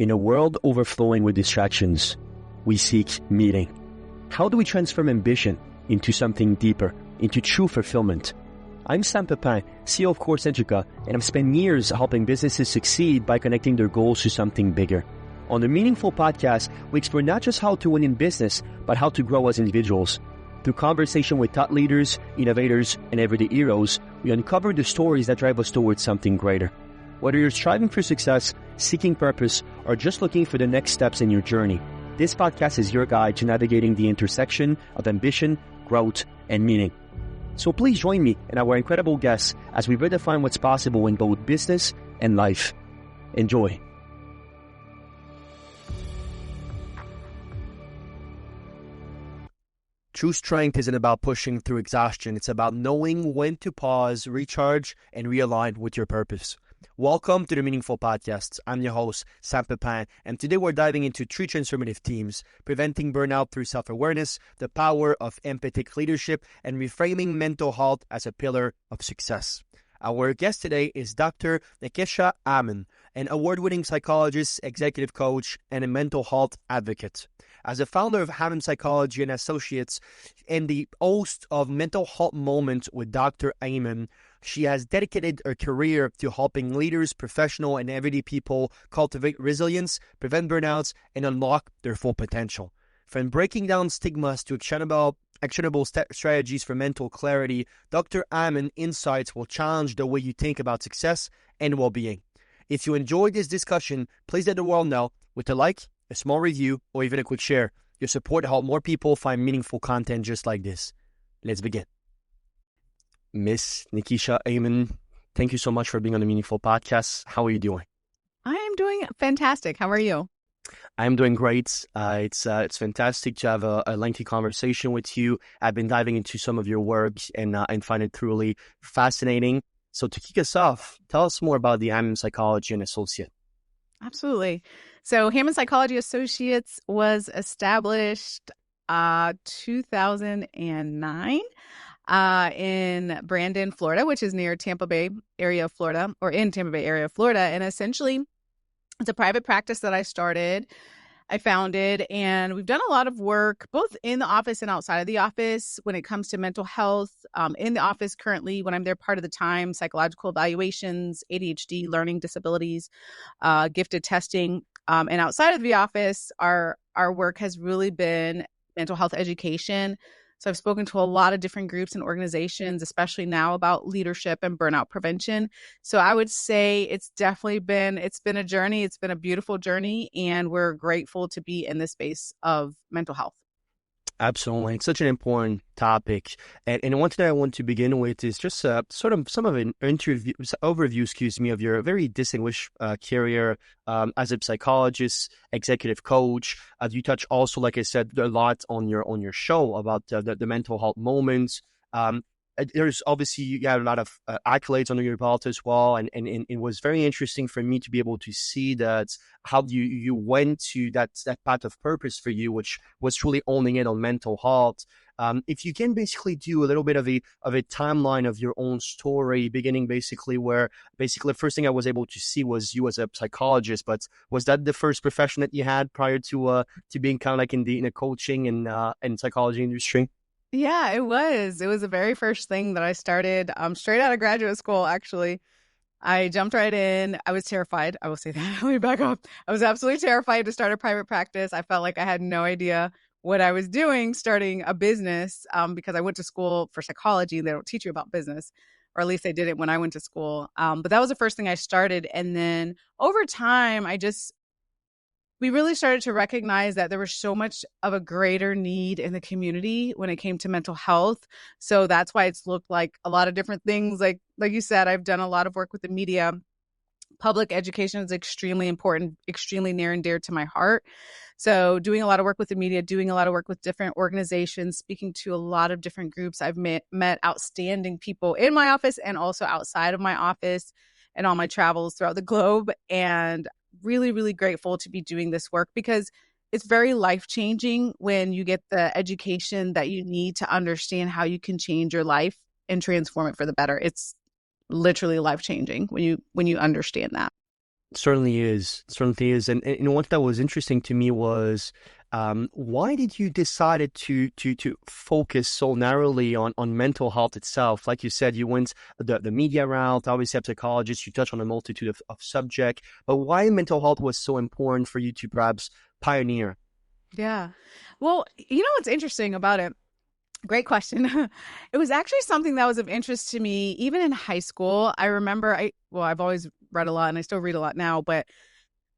In a world overflowing with distractions, we seek meaning. How do we transform ambition into something deeper, into true fulfillment? I'm Sam Pepin, CEO of Course Educa, and I've spent years helping businesses succeed by connecting their goals to something bigger. On the Meaningful Podcast, we explore not just how to win in business, but how to grow as individuals. Through conversation with thought leaders, innovators, and everyday heroes, we uncover the stories that drive us towards something greater. Whether you're striving for success, seeking purpose, or just looking for the next steps in your journey, this podcast is your guide to navigating the intersection of ambition, growth, and meaning. So please join me and our incredible guests as we redefine what's possible in both business and life. Enjoy. True strength isn't about pushing through exhaustion. It's about knowing when to pause, recharge, and realign with your purpose. Welcome to the Meaningful Podcast. I'm your host, Sam Pepin, and today we're diving into 3 transformative themes: preventing burnout through self-awareness, the power of empathetic leadership, and reframing mental health as a pillar of success. Our guest today is Dr. Nekeshia Hammond, an award-winning psychologist, executive coach, and a mental health advocate. As a founder of Hammond Psychology and Associates and the host of Mental Health Moments with Dr. Hammond, she has dedicated her career to helping leaders, professional, and everyday people cultivate resilience, prevent burnouts, and unlock their full potential. From breaking down stigmas to actionable strategies for mental clarity, Dr. Hammond's insights will challenge the way you think about success and well-being. If you enjoyed this discussion, please let the world know with a like, a small review, or even a quick share. Your support helps more people find meaningful content just like this. Let's begin. Miss Nekeshia Hammond, thank you so much for being on the Meaningful Podcast. How are you doing? I am doing fantastic. How are you? I'm doing great. It's fantastic to have a lengthy conversation with you. I've been diving into some of your work and find it truly fascinating. So to kick us off, tell us more about the Hammond Psychology and Associate. Absolutely. So Hammond Psychology Associates was established 2009 in Brandon, Florida, which is near Tampa Bay area of Florida, or in Tampa Bay area of Florida. And essentially, it's a private practice that I founded, and we've done a lot of work both in the office and outside of the office when it comes to mental health. In the office currently, when I'm there part of the time, psychological evaluations, ADHD, learning disabilities, gifted testing. And outside of the office, our work has really been mental health education. So I've spoken to a lot of different groups and organizations, especially now about leadership and burnout prevention. So I would say it's been a journey. It's been a beautiful journey, and we're grateful to be in this space of mental health. Absolutely. It's such an important topic. And one thing I want to begin with is just sort of some of an overview, of your very distinguished career as a psychologist, executive coach. You touch also, like I said, a lot on your show about the mental health moments. There's obviously, you got a lot of accolades under your belt as well. And it was very interesting for me to be able to see that how you went to that path of purpose for you, which was truly owning it on mental health. If you can basically do a little bit of a timeline of your own story, beginning where the first thing I was able to see was you as a psychologist, but was that the first profession that you had prior to being kind of like in the coaching and psychology industry? Yeah, it was. It was the very first thing that I started straight out of graduate school, actually. I jumped right in. I was terrified. I will say that. Let me back up. I was absolutely terrified to start a private practice. I felt like I had no idea what I was doing starting a business because I went to school for psychology. They don't teach you about business, or at least they didn't when I went to school. But that was the first thing I started. And then over time, we really started to recognize that there was so much of a greater need in the community when it came to mental health. So that's why it's looked like a lot of different things. Like you said, I've done a lot of work with the media. Public education is extremely important, extremely near and dear to my heart. So doing a lot of work with the media, doing a lot of work with different organizations, speaking to a lot of different groups. I've met outstanding people in my office and also outside of my office and on my travels throughout the globe. And really, really grateful to be doing this work because it's very life-changing when you get the education that you need to understand how you can change your life and transform it for the better. It's literally life-changing when you understand that. Certainly is. Certainly is. And what that was interesting to me was why did you decide to focus so narrowly on mental health itself? Like you said, you went the media route, obviously as a psychologist, you touch on a multitude of subject, but why mental health was so important for you to perhaps pioneer? Yeah. Well, you know what's interesting about it? Great question. It was actually something that was of interest to me even in high school. I remember I've always read a lot and I still read a lot now, but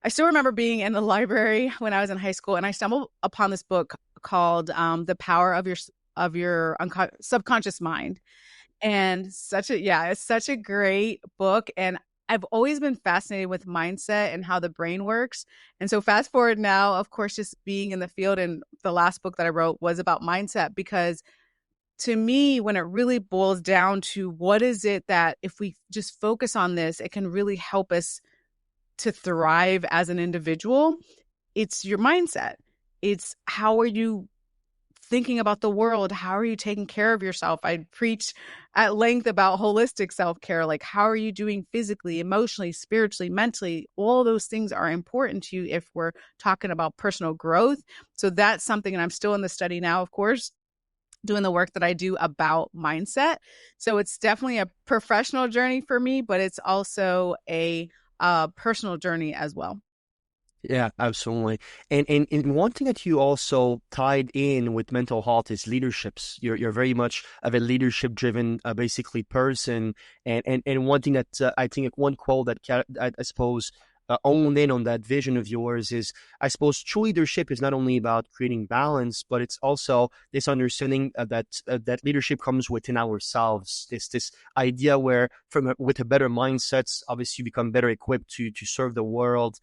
I still remember being in the library when I was in high school and I stumbled upon this book called The Power of Your Subconscious Mind. And it's such a great book. And I've always been fascinated with mindset and how the brain works. And so fast forward now, of course, just being in the field, and the last book that I wrote was about mindset, because to me, when it really boils down to what is it that if we just focus on this, it can really help us to thrive as an individual, it's your mindset. It's how are you thinking about the world? How are you taking care of yourself? I preach at length about holistic self-care. Like, how are you doing physically, emotionally, spiritually, mentally? All those things are important to you if we're talking about personal growth. So that's something, and I'm still in the study now, of course, doing the work that I do about mindset. So it's definitely a professional journey for me, but it's also a personal journey as well. Yeah, absolutely. And one thing that you also tied in with mental health is leaderships. You're very much of a leadership driven basically person. And one thing that I think one quote that I suppose owned in on that vision of yours is, I suppose true leadership is not only about creating balance, but it's also this understanding that leadership comes within ourselves. This idea where with a better mindset, obviously you become better equipped to serve the world.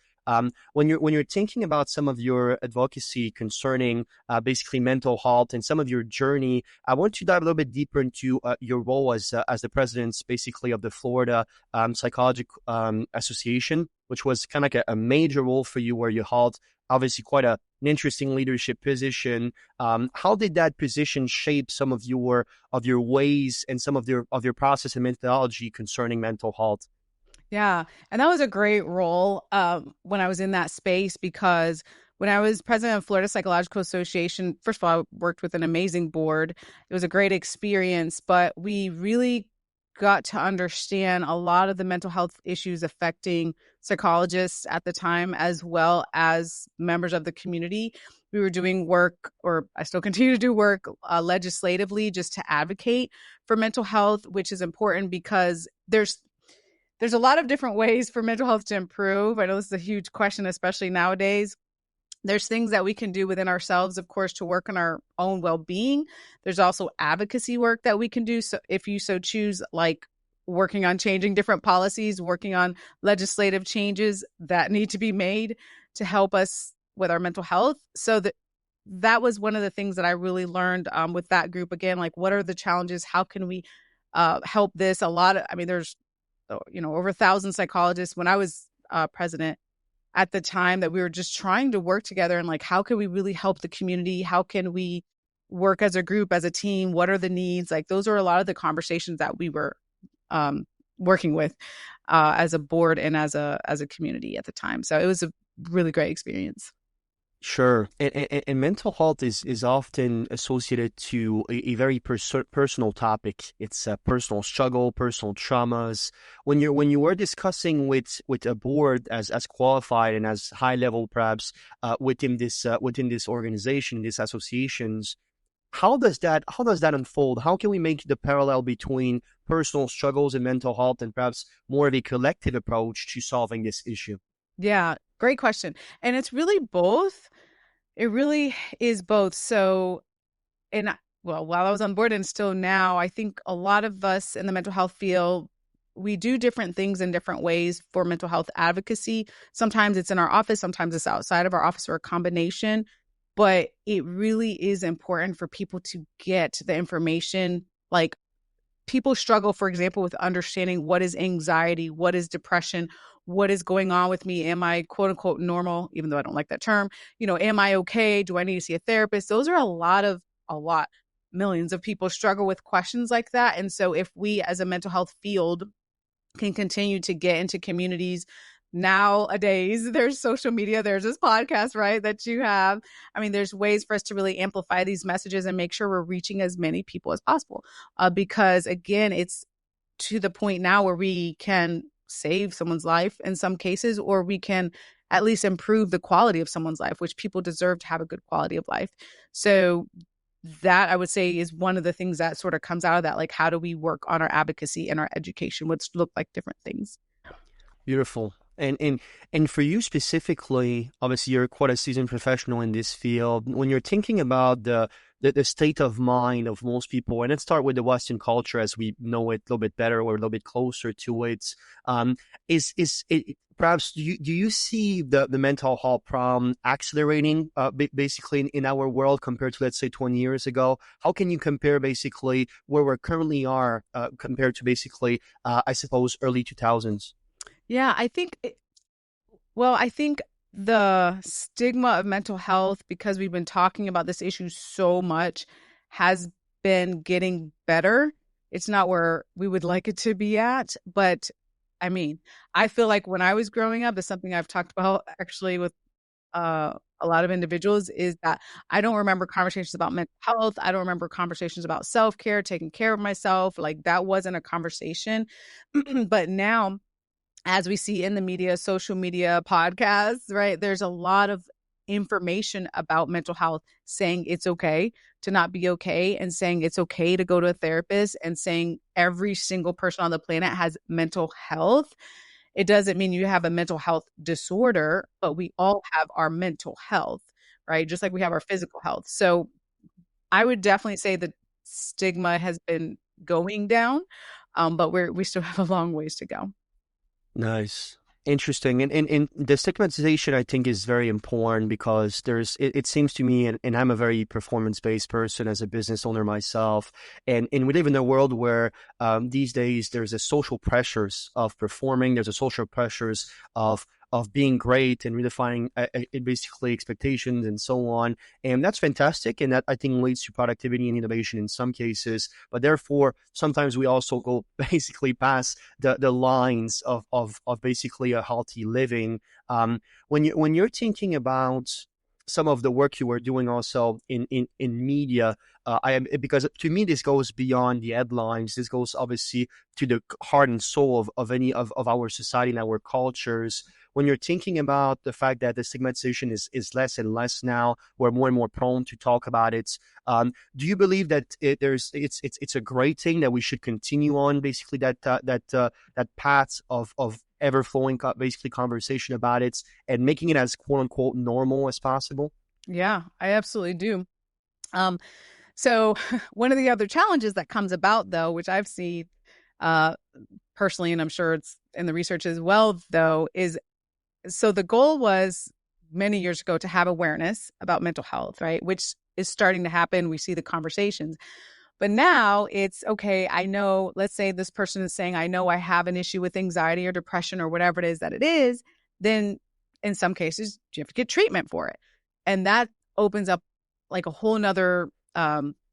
When you're thinking about some of your advocacy concerning basically mental health and some of your journey, I want to dive a little bit deeper into your role as the president, basically, of the Florida Psychologic Association, which was kind of like a major role for you, where you held obviously quite an interesting leadership position. How did that position shape some of your ways and some of your process and methodology concerning mental health? Yeah. And that was a great role when I was in that space, because when I was president of Florida Psychological Association, first of all, I worked with an amazing board. It was a great experience, but we really got to understand a lot of the mental health issues affecting psychologists at the time, as well as members of the community. We were doing work, or I still continue to do work legislatively, just to advocate for mental health, which is important because there's a lot of different ways for mental health to improve. I know this is a huge question, especially nowadays. There's things that we can do within ourselves, of course, to work on our own well-being. There's also advocacy work that we can do. So if you so choose, like working on changing different policies, working on legislative changes that need to be made to help us with our mental health. So that was one of the things that I really learned with that group. Again, like, what are the challenges? How can we help this? There's over 1,000 psychologists when I was president at the time, that we were just trying to work together, and like, how can we really help the community? How can we work as a group, as a team? What are the needs? Like, those are a lot of the conversations that we were working with as a board and as a community at the time. So it was a really great experience. Sure. And mental health is often associated to a very personal topic. It's a personal struggle, personal traumas. When you were discussing with a board as qualified and as high level, perhaps within this organization, these associations, how does that unfold? How can we make the parallel between personal struggles and mental health, and perhaps more of a collective approach to solving this issue? Yeah, great question. And it's really both. It really is both. So, while I was on board and still now, I think a lot of us in the mental health field, we do different things in different ways for mental health advocacy. Sometimes it's in our office, sometimes it's outside of our office, or a combination. But it really is important for people to get the information. Like, people struggle, for example, with understanding what is anxiety, what is depression, what is going on with me. Am I quote unquote normal? Even though I don't like that term, am I okay? Do I need to see a therapist? Those are a lot, millions of people struggle with questions like that. And so if we as a mental health field can continue to get into communities nowadays there's social media, there's this podcast, right, that you have. I mean, there's ways for us to really amplify these messages and make sure we're reaching as many people as possible. Because again, it's to the point now where we can save someone's life in some cases, or we can at least improve the quality of someone's life, which people deserve to have a good quality of life. So that I would say is one of the things that sort of comes out of that. Like, how do we work on our advocacy and our education, which look like different things? Beautiful. And for you specifically, obviously you're quite a seasoned professional in this field. When you're thinking about the state of mind of most people, and let's start with the Western culture as we know it a little bit better or a little bit closer to it, is it perhaps do you see the mental health problem accelerating basically in our world compared to, let's say, 20 years ago? How can you compare basically where we currently are compared to basically I suppose early 2000s? Yeah, I think the stigma of mental health, because we've been talking about this issue so much, has been getting better. It's not where we would like it to be at, but I mean, I feel like when I was growing up, it's something I've talked about actually with a lot of individuals, is that I don't remember conversations about mental health. I don't remember conversations about self-care, taking care of myself. Like, that wasn't a conversation. But now, as we see in the media, social media, podcasts, right? There's a lot of information about mental health saying it's okay to not be okay, and saying it's okay to go to a therapist, and saying every single person on the planet has mental health. It doesn't mean you have a mental health disorder, but we all have our mental health, right? Just like we have our physical health. So I would definitely say that stigma has been going down, but we still have a long ways to go. Nice. Interesting. And the stigmatization, I think, is very important because it seems to me, and I'm a very performance-based person as a business owner myself, and we live in a world where these days there's a social pressures of performing, there's a social pressures of being great and redefining basically expectations and so on. And that's fantastic. And that, I think, leads to productivity and innovation in some cases. But therefore, sometimes we also go basically past the lines of basically a healthy living. When you're thinking about some of the work you were doing also in media, because to me this goes beyond the headlines. This goes obviously to the heart and soul of any of our society and our cultures. When you're thinking about the fact that the stigmatization is less and less now, we're more and more prone to talk about it. Do you believe that it's a great thing that we should continue on basically that path of ever flowing basically conversation about it and making it as quote unquote normal as possible? Yeah, I absolutely do. So one of the other challenges that comes about, though, which I've seen uh, personally, and I'm sure it's in the research as well, though, is so the goal was many years ago to have awareness about mental health, right? Which is starting to happen. We see the conversations. But now it's okay. I know, let's say this person is saying, I know I have an issue with anxiety or depression or whatever it is that it is. Then in some cases, you have to get treatment for it. And that opens up like a whole nother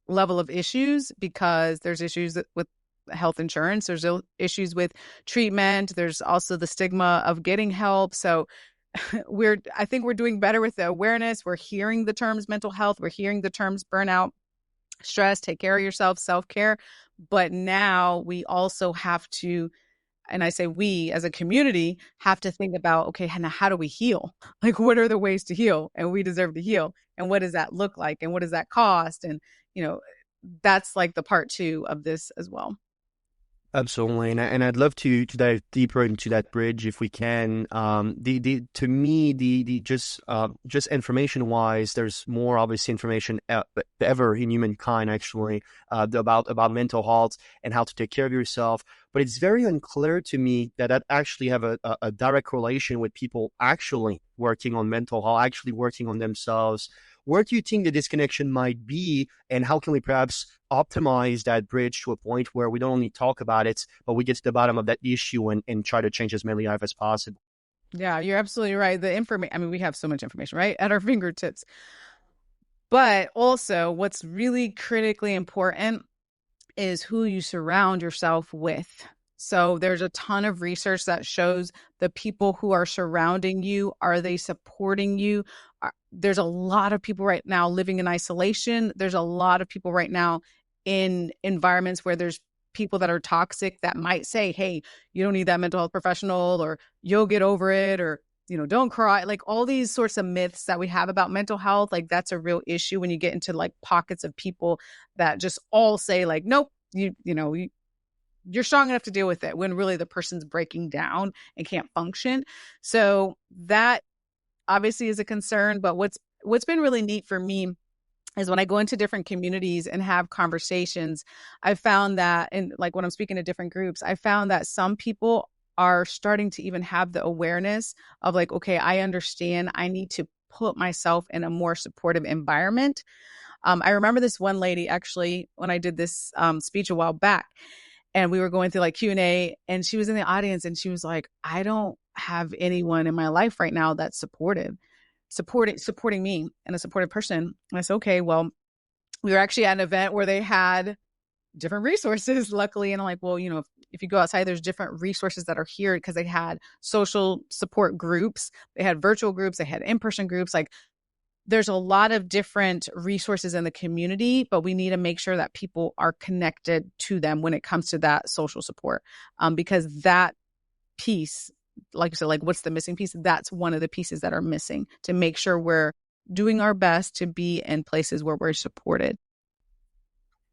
level of issues, because there's issues with health insurance, there's issues with treatment, there's also the stigma of getting help. So I think we're doing better with the awareness. We're hearing the terms mental health, we're hearing the terms burnout, stress, take care of yourself, self-care. But now we also have to, and I say we as a community have to think about, okay, now how do we heal? Like, what are the ways to heal? And we deserve to heal. And what does that look like? And what does that cost? And, that's like the part two of this as well. Absolutely, and I'd love to dive deeper into that bridge if we can. The to me the just information wise, there's more obviously information ever in humankind actually about mental health and how to take care of yourself. But it's very unclear to me that actually have a direct correlation with people actually working on mental health, actually working on themselves. Where do you think the disconnection might be, and how can we perhaps optimize that bridge to a point where we don't only talk about it, but we get to the bottom of that issue and try to change as many lives as possible? Yeah, you're absolutely right. The information, I mean, we have so much information, right, at our fingertips. But also, what's really critically important is who you surround yourself with. So there's a ton of research that shows the people who are surrounding you, are they supporting you? There's a lot of people right now living in isolation. There's a lot of people right now in environments where there's people that are toxic that might say, hey, you don't need that mental health professional, or you'll get over it, or, don't cry. Like all these sorts of myths that we have about mental health, like that's a real issue when you get into like pockets of people that just all say like, nope, you're strong enough to deal with it, when really the person's breaking down and can't function. So that obviously is a concern. But what's been really neat for me is when I go into different communities and have conversations, I've found that, and like when I'm speaking to different groups, I found that some people are starting to even have the awareness of like, okay, I understand I need to put myself in a more supportive environment. I remember this one lady actually, when I did this speech a while back, and we were going through like Q&A, and she was in the audience and she was like, I don't have anyone in my life right now that's supporting me and a supportive person. And I said, okay, well, we were actually at an event where they had different resources, luckily. And I'm like, well, if you go outside, there's different resources that are here, because they had social support groups, they had virtual groups, they had in-person groups. Like there's a lot of different resources in the community, but we need to make sure that people are connected to them when it comes to that social support. Because that piece, like you said, like what's the missing piece? That's one of the pieces that are missing, to make sure we're doing our best to be in places where we're supported.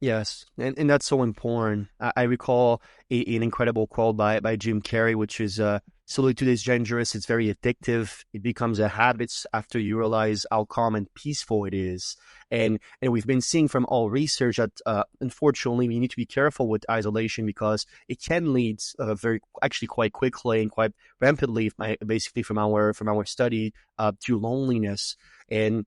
Yes, and that's so important. I recall an incredible quote by Jim Carrey, which is, solitude is dangerous, it's very addictive, it becomes a habit after you realize how calm and peaceful it is. And we've been seeing from all research that, unfortunately, we need to be careful with isolation, because it can lead actually quite quickly and quite rapidly, basically from our study, to loneliness. And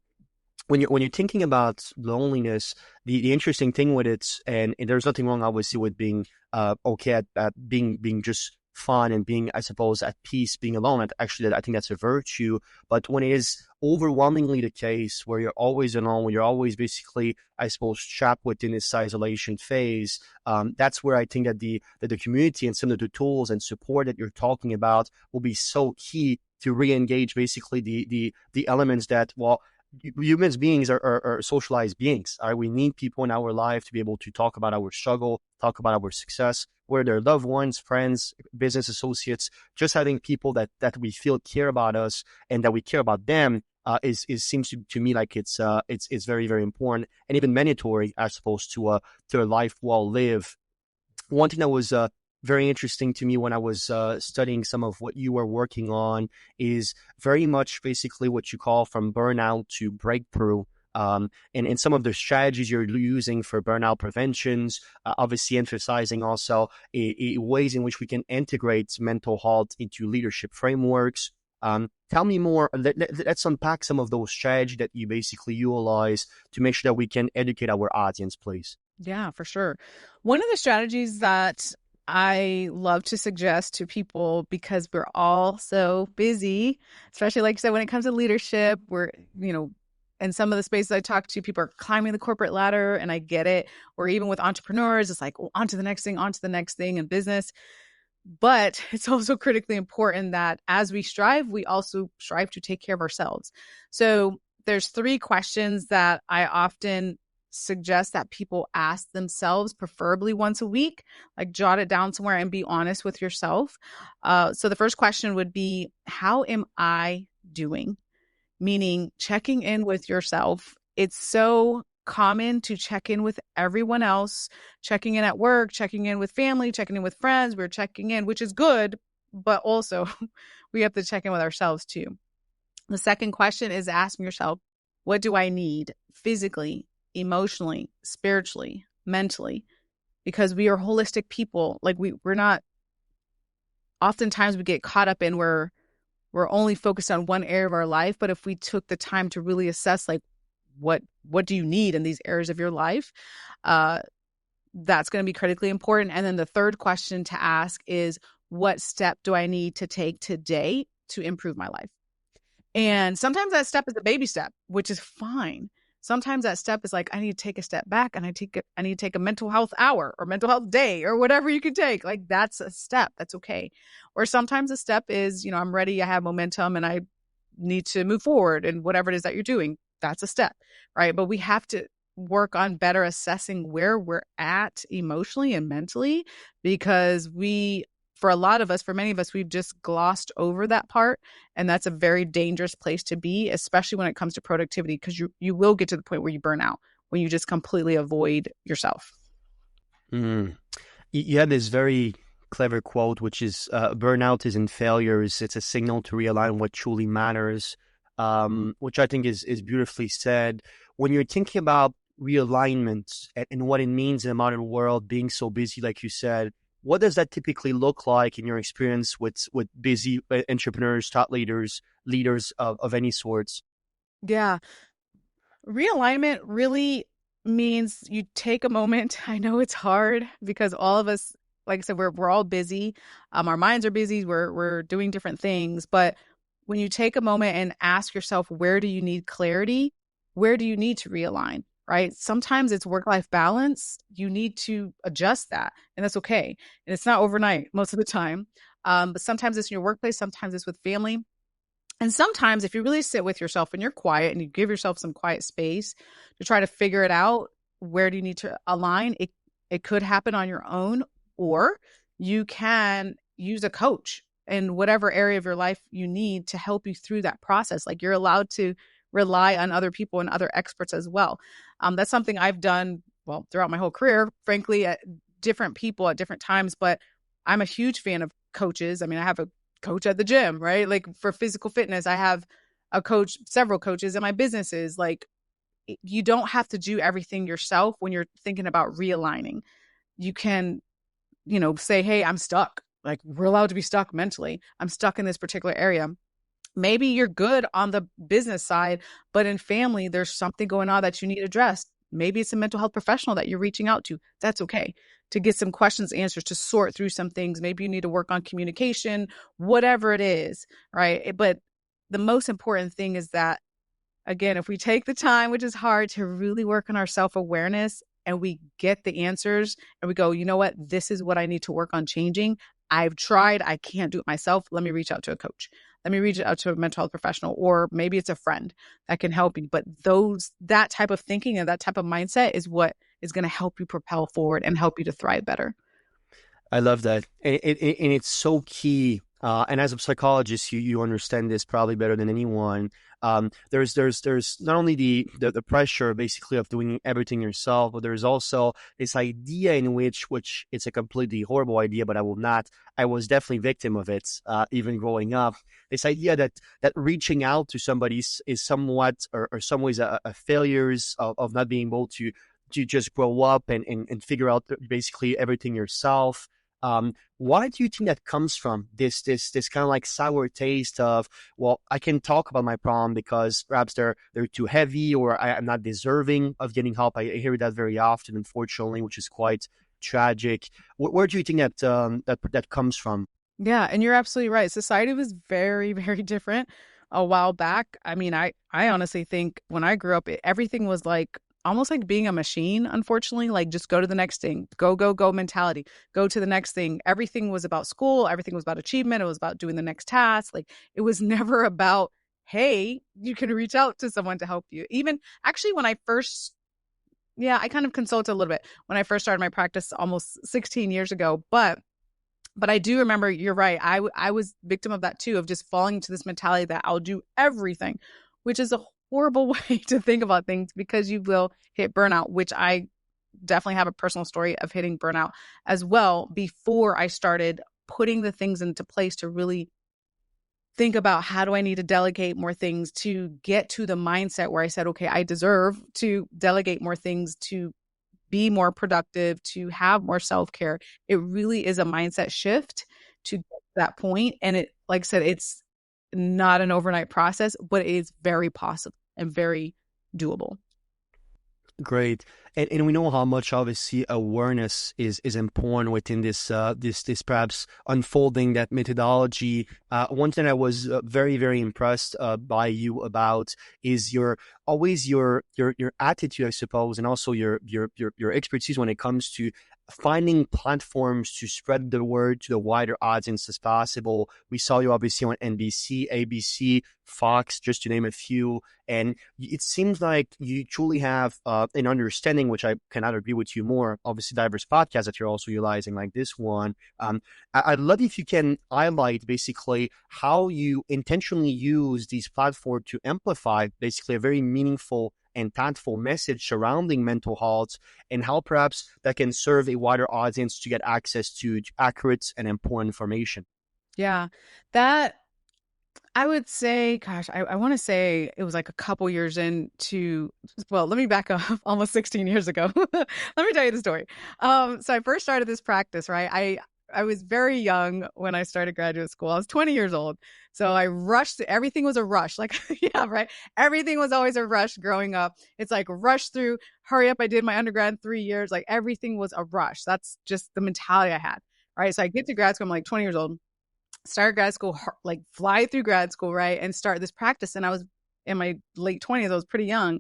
when you're thinking about loneliness, the interesting thing with it, and there's nothing wrong, obviously, with being okay at being just fun and being, I suppose, at peace, being alone. Actually, I think that's a virtue. But when it is overwhelmingly the case, where you're always alone, where you're always basically, I suppose, trapped within this isolation phase, that's where I think that the community and some of the tools and support that you're talking about will be so key to re-engage basically the elements that, well, humans beings are socialized beings. Right? We need people in our life to be able to talk about our struggle, talk about our success, whether they're loved ones, friends, business associates. Just having people that we feel care about us and that we care about them is seems to me like it's very, very important, and even mandatory, I suppose, to a life well lived. One thing that was very interesting to me when I was studying some of what you were working on is very much basically what you call from burnout to breakthrough. And some of the strategies you're using for burnout preventions, obviously emphasizing also ways in which we can integrate mental health into leadership frameworks. Tell me more. Let's unpack some of those strategies that you basically utilize to make sure that we can educate our audience, please. Yeah, for sure. One of the strategies that I love to suggest to people, because we're all so busy, especially like you said, when it comes to leadership, in some of the spaces I talk to, people are climbing the corporate ladder, and I get it. Or even with entrepreneurs, it's like, oh, on to the next thing in business. But it's also critically important that as we also strive to take care of ourselves. So there's 3 questions that I often suggest that people ask themselves, preferably once a week. Like jot it down somewhere and be honest with yourself. So the first question would be, how am I doing? Meaning checking in with yourself. It's so common to check in with everyone else, checking in at work, checking in with family, checking in with friends. We're checking in, which is good, but also we have to check in with ourselves too. The second question is asking yourself, what do I need physically, emotionally, spiritually, mentally? Because we are holistic people. Like we're not, oftentimes we get caught up in where we're only focused on one area of our life. But if we took the time to really assess, like, what do you need in these areas of your life? That's going to be critically important. And then the third question to ask is, what step do I need to take today to improve my life? And sometimes that step is a baby step, which is fine. Sometimes that step is like, I need to take a step back and I need to take a mental health hour or mental health day or whatever you can take. Like that's a step. That's okay. Or sometimes a step is, I'm ready, I have momentum and I need to move forward and whatever it is that you're doing, that's a step, right? But we have to work on better assessing where we're at emotionally and mentally, because for a lot of us, for many of us, we've just glossed over that part. And that's a very dangerous place to be, especially when it comes to productivity, because you will get to the point where you burn out, when you just completely avoid yourself. You had this very clever quote, which is burnout isn't failures. It's a signal to realign what truly matters, which I think is beautifully said. When you're thinking about realignment and what it means in the modern world, being so busy, like you said, what does that typically look like in your experience with busy entrepreneurs, thought leaders of any sorts? Yeah. Realignment really means you take a moment. I know it's hard because all of us, like I said, we're all busy. Our minds are busy. We're doing different things. But when you take a moment and ask yourself, where do you need clarity? Where do you need to realign? Right? Sometimes it's work-life balance. You need to adjust that, and that's okay. And it's not overnight most of the time. But sometimes it's in your workplace. Sometimes it's with family. And sometimes if you really sit with yourself and you're quiet and you give yourself some quiet space to try to figure it out, where do you need to align? It could happen on your own, or you can use a coach in whatever area of your life you need to help you through that process. Like you're allowed to rely on other people and other experts as well. That's something I've done, well, throughout my whole career, frankly, at different people at different times, but I'm a huge fan of coaches. I mean, I have a coach at the gym, right? Like for physical fitness, I have several coaches in my businesses. Like you don't have to do everything yourself when you're thinking about realigning. You can, say, hey, I'm stuck. Like we're allowed to be stuck mentally. I'm stuck in this particular area. Maybe you're good on the business side, but in family, there's something going on that you need addressed. Maybe it's a mental health professional that you're reaching out to. That's okay. To get some questions answered, to sort through some things. Maybe you need to work on communication, whatever it is, right? But the most important thing is that, again, if we take the time, which is hard, to really work on our self-awareness and we get the answers and we go, you know what, this is what I need to work on changing. I've tried, I can't do it myself. Let me reach out to a coach. Let me reach out to a mental health professional, or maybe it's a friend that can help you. But that type of thinking and that type of mindset is what is going to help you propel forward and help you to thrive better. I love that. And it's so key. And as a psychologist, you understand this probably better than anyone. There's not only the pressure basically of doing everything yourself, but there's also this idea in which it's a completely horrible idea, but I was definitely victim of it, even growing up. This idea that reaching out to somebody is somewhat, or some ways a failures of not being able to just grow up and figure out basically everything yourself. Why do you think that comes from? This kind of like sour taste of, well, I can talk about my problem because perhaps they're too heavy, or I'm not deserving of getting help. I hear that very often, unfortunately, which is quite tragic. Where do you think that comes from? Yeah, and you're absolutely right. Society was very, very different a while back. I mean, I honestly think when I grew up, everything was like almost like being a machine, unfortunately, like just go to the next thing, go, go, go mentality, go to the next thing. Everything was about school. Everything was about achievement. It was about doing the next task. Like it was never about, hey, you can reach out to someone to help you. Even actually, when I first, yeah, I kind of consulted a little bit when I first started my practice almost 16 years ago. But I do remember, you're right. I was victim of that too, of just falling into this mentality that I'll do everything, which is a horrible way to think about things, because you will hit burnout, which I definitely have a personal story of hitting burnout as well before I started putting the things into place to really think about how do I need to delegate more things to get to the mindset where I said, okay, I deserve to delegate more things to be more productive, to have more self-care. It really is a mindset shift to get to that point. And it, like I said, it's not an overnight process, but it is very possible and very doable. Great. And we know how much obviously awareness is important within this perhaps unfolding that methodology. One thing I was very, very impressed by you about is your attitude, I suppose, and also your expertise when it comes to finding platforms to spread the word to the wider audience as possible. We saw you obviously on NBC, ABC, Fox, just to name a few. And it seems like you truly have an understanding, which I cannot agree with you more. Obviously, diverse podcasts that you're also utilizing, like this one. I'd love if you can highlight basically how you intentionally use these platforms to amplify basically a very meaningful and thoughtful message surrounding mental health, and how perhaps that can serve a wider audience to get access to accurate and important information. Yeah, that I would say, gosh, I want to say it was like a couple years into, well, let me back up almost 16 years ago. Let me tell you the story. So I first started this practice, right? I was very young when I started graduate school. I was 20 years old. So I rushed, everything was a rush. Like, yeah, right. Everything was always a rush growing up. It's like rush through, hurry up. I did my undergrad in 3 years. Like everything was a rush. That's just the mentality I had. Right. So I get to grad school, I'm like 20 years old, start grad school, like fly through grad school, right? And start this practice. And I was in my late 20s, I was pretty young.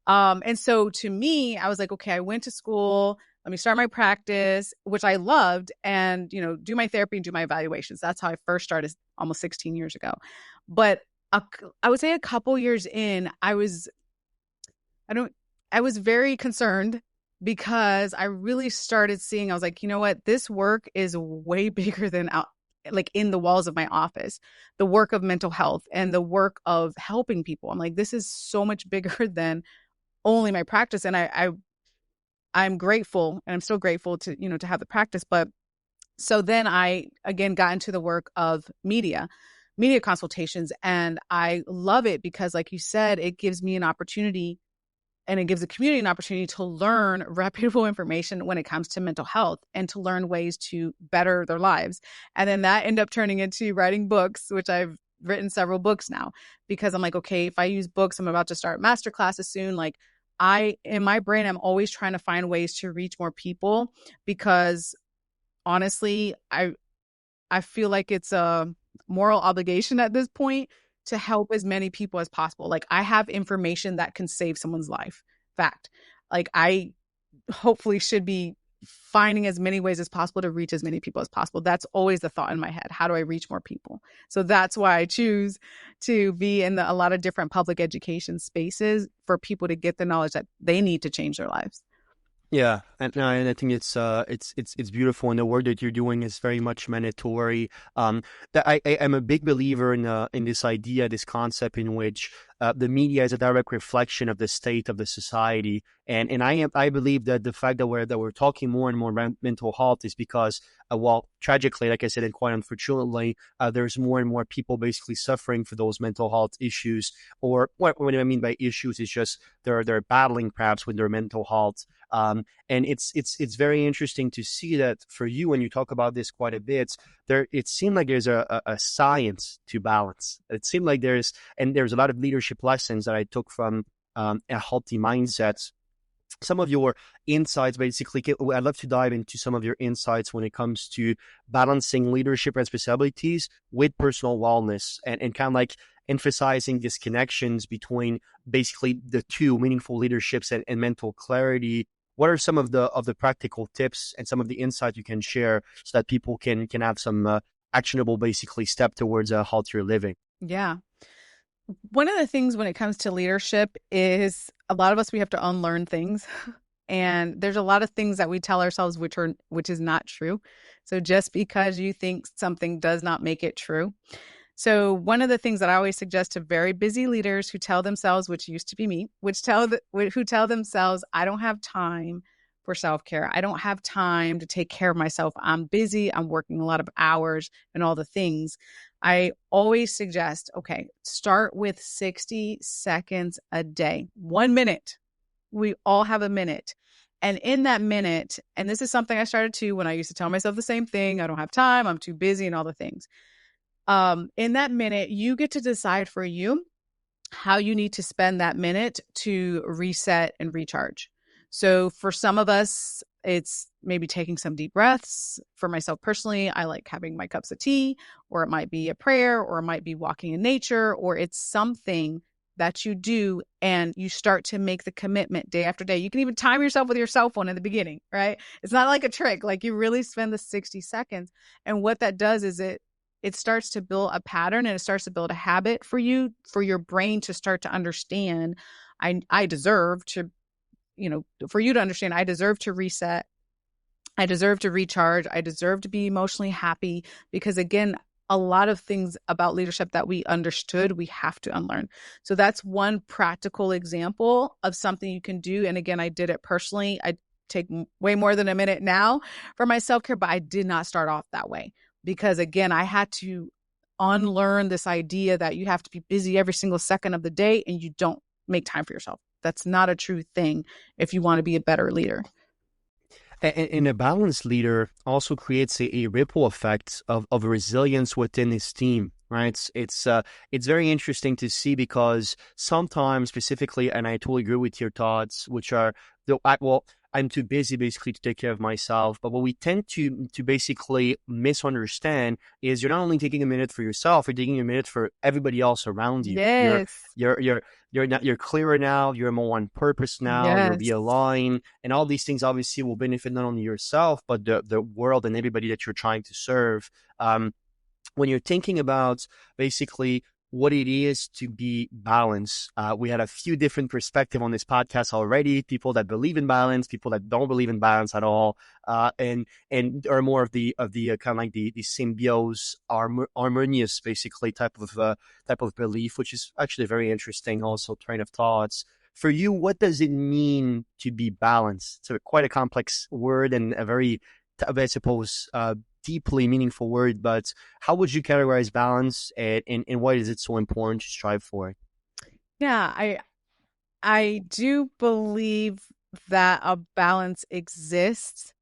And so to me, I was like, okay, I went to school, let me start my practice, which I loved, and, do my therapy and do my evaluations. That's how I first started almost 16 years ago. But I would say a couple years in, I was very concerned because I really started seeing, I was like, you know what, this work is way bigger than like in the walls of my office, the work of mental health and the work of helping people. I'm like, this is so much bigger than only my practice. And I'm grateful, and I'm still grateful to, to have the practice. But so then I again got into the work of media consultations. And I love it because, like you said, it gives me an opportunity, and it gives the community an opportunity to learn reputable information when it comes to mental health and to learn ways to better their lives. And then that ended up turning into writing books, which I've written several books now, because I'm like, okay, if I use books, I'm about to start master classes soon. Like in my brain, I'm always trying to find ways to reach more people, because honestly, I feel like it's a moral obligation at this point to help as many people as possible. Like I have information that can save someone's life. Fact. Like I hopefully should be finding as many ways as possible to reach as many people as possible. That's always the thought in my head. How do I reach more people? So that's why I choose to be in a lot of different public education spaces for people to get the knowledge that they need to change their lives. Yeah, and I think it's beautiful, and the work that you're doing is very much mandatory. That I am a big believer in this idea, this concept in which the media is a direct reflection of the state of the society, and I believe that the fact that we're talking more and more about mental health is because well, tragically, like I said, and quite unfortunately, there's more and more people basically suffering for those mental health issues, or what I mean by issues is just they're battling perhaps with their mental health. And it's very interesting to see that for you, when you talk about this quite a bit, it seemed like there's a science to balance. It seemed like there's a lot of leadership lessons that I took from a healthy mindset. Some of your insights, basically, I'd love to dive into some of your insights when it comes to balancing leadership responsibilities with personal wellness, and kind of like emphasizing these connections between basically the two, meaningful leaderships and mental clarity. What are some of the practical tips and some of the insights you can share so that people can have some actionable, basically, step towards a healthier living? Yeah. One of the things when it comes to leadership is a lot of us, we have to unlearn things. And there's a lot of things that we tell ourselves which is not true. So just because you think something does not make it true. So one of the things that I always suggest to very busy leaders who tell themselves, which used to be me, who tell themselves, I don't have time for self-care. I don't have time to take care of myself. I'm busy. I'm working a lot of hours and all the things. I always suggest, okay, start with 60 seconds a day, 1 minute. We all have a minute. And in that minute, and this is something I started to when I used to tell myself the same thing, I don't have time, I'm too busy and all the things. In that minute, you get to decide for you how you need to spend that minute to reset and recharge. So for some of us, it's maybe taking some deep breaths. For myself personally, I like having my cups of tea, or it might be a prayer, or it might be walking in nature, or it's something that you do and you start to make the commitment day after day. You can even time yourself with your cell phone in the beginning, right? It's not like a trick. Like you really spend the 60 seconds. And what that does is it starts to build a pattern, and it starts to build a habit for you, for your brain to start to understand, I deserve to, for you to understand, I deserve to reset. I deserve to recharge. I deserve to be emotionally happy, because again, a lot of things about leadership that we understood, we have to unlearn. So that's one practical example of something you can do. And again, I did it personally. I take way more than a minute now for my self-care, but I did not start off that way, because again, I had to unlearn this idea that you have to be busy every single second of the day and you don't make time for yourself. That's not a true thing if you want to be a better leader. And a balanced leader also creates a ripple effect of resilience within his team, right? It's very interesting to see, because sometimes specifically, and I totally agree with your thoughts, which are, I'm too busy basically to take care of myself. But what we tend to basically misunderstand is you're not only taking a minute for yourself, you're taking a minute for everybody else around you. Yes. You're clearer now, you're more on purpose now, you're Yes. realigned, and all these things obviously will benefit not only yourself, but the world and everybody that you're trying to serve. When you're thinking about basically what it is to be balanced, we had a few different perspectives on this podcast already. People that believe in balance, people that don't believe in balance at all, and are more of the kind of like the symbiosis, harmonious basically type of belief, which is actually very interesting. Also, train of thoughts. For you, what does it mean to be balanced? It's quite a complex word and a very, I suppose, deeply meaningful word, but how would you categorize balance, and why is it so important to strive for it? Yeah, I do believe that a balance exists,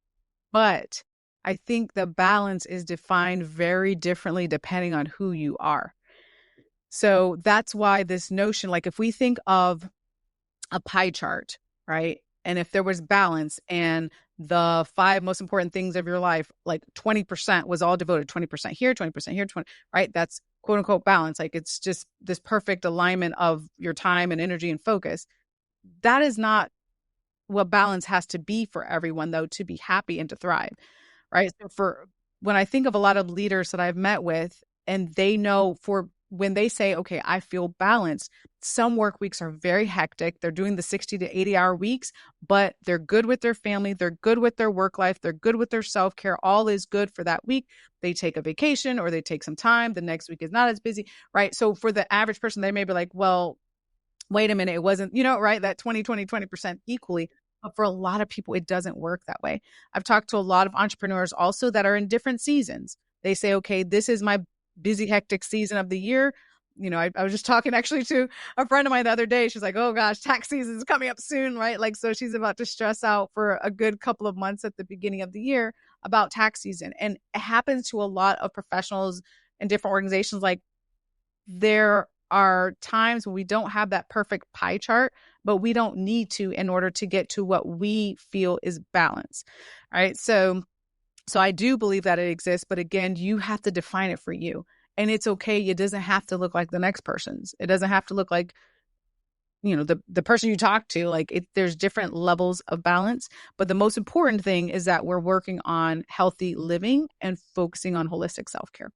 but I think the balance is defined very differently depending on who you are. So that's why this notion, like if we think of a pie chart, right? And if there was balance and the 5 most important things of your life, like 20% was all devoted, 20% here, 20% here, 20, right? That's quote unquote balance. Like it's just this perfect alignment of your time and energy and focus. That is not what balance has to be for everyone, though, to be happy and to thrive, right? So for when I think of a lot of leaders that I've met with, and they know for when they say, okay, I feel balanced, some work weeks are very hectic. They're doing the 60 to 80-hour weeks, but they're good with their family. They're good with their work life. They're good with their self-care. All is good for that week. They take a vacation or they take some time. The next week is not as busy, right? So for the average person, they may be like, well, wait a minute, it wasn't, right, that 20% equally. But for a lot of people, it doesn't work that way. I've talked to a lot of entrepreneurs also that are in different seasons. They say, okay, this is my busy, hectic season of the year. I was just talking actually to a friend of mine the other day. She's like, oh gosh, tax season is coming up soon, right? Like, so she's about to stress out for a good couple of months at the beginning of the year about tax season. And it happens to a lot of professionals in different organizations. Like, there are times when we don't have that perfect pie chart, but we don't need to in order to get to what we feel is balance. All right. So I do believe that it exists, but again, you have to define it for you. And it's okay. It doesn't have to look like the next person's. It doesn't have to look like, the person you talk to. Like there's different levels of balance. But the most important thing is that we're working on healthy living and focusing on holistic self-care.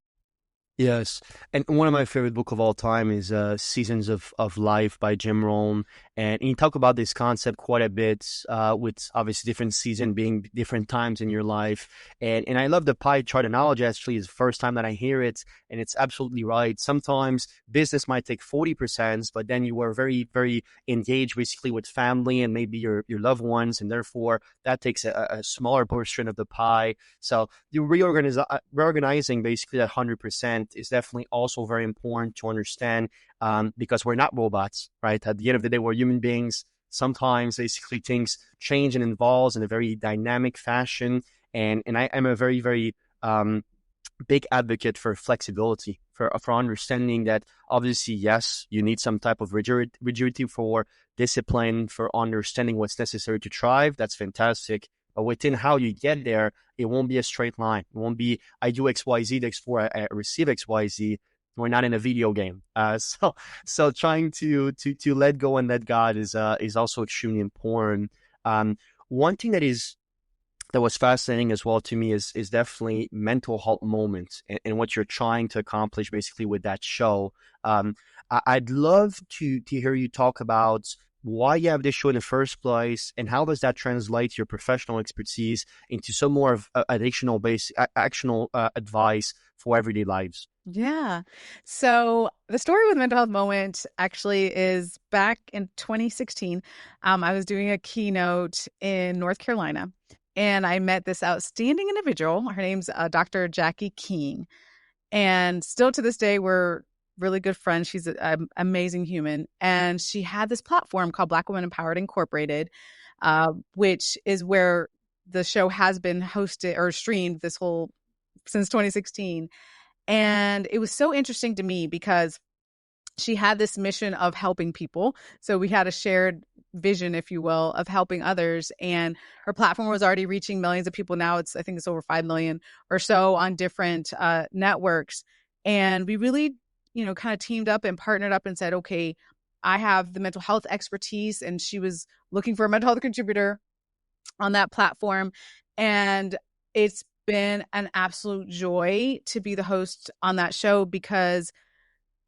Yes. And one of my favorite book of all time is Seasons of Life by Jim Rohn. And you talk about this concept quite a bit, with obviously different season being different times in your life. And I love the pie chart analogy. Actually, it's the first time that I hear it. And it's absolutely right. Sometimes business might take 40%, but then you are very, very engaged basically with family and maybe your loved ones. And therefore, that takes a smaller portion of the pie. So you reorganizing basically that 100% is definitely also very important to understand, because we're not robots, right? At the end of the day, we're human beings. Sometimes basically things change and evolve in a very dynamic fashion. And I'm a very, very big advocate for flexibility, for understanding that obviously, yes, you need some type of rigidity for discipline, for understanding what's necessary to thrive. That's fantastic. But within how you get there, it won't be a straight line. It won't be, I do XYZ, therefore I receive XYZ. We're not in a video game. So trying to let go and let God is also extremely important. One thing that was fascinating as well to me is definitely mental health moments and what you're trying to accomplish basically with that show. I'd love to hear you talk about why you have this show in the first place and how does that translate your professional expertise into some more of additional actionable advice for everyday lives. Yeah. So the story with Mental Health Moment actually is back in 2016. I was doing a keynote in North Carolina, and I met this outstanding individual. Her name's Dr. Jackie King. And still to this day, we're really good friends. She's an amazing human. And she had this platform called Black Women Empowered Incorporated, which is where the show has been hosted or streamed since 2016. And it was so interesting to me because she had this mission of helping people. So we had a shared vision, if you will, of helping others. And her platform was already reaching millions of people. Now I think it's over 5 million or so on different networks. And we really, kind of teamed up and partnered up and said, okay, I have the mental health expertise. And she was looking for a mental health contributor on that platform. And it's been an absolute joy to be the host on that show because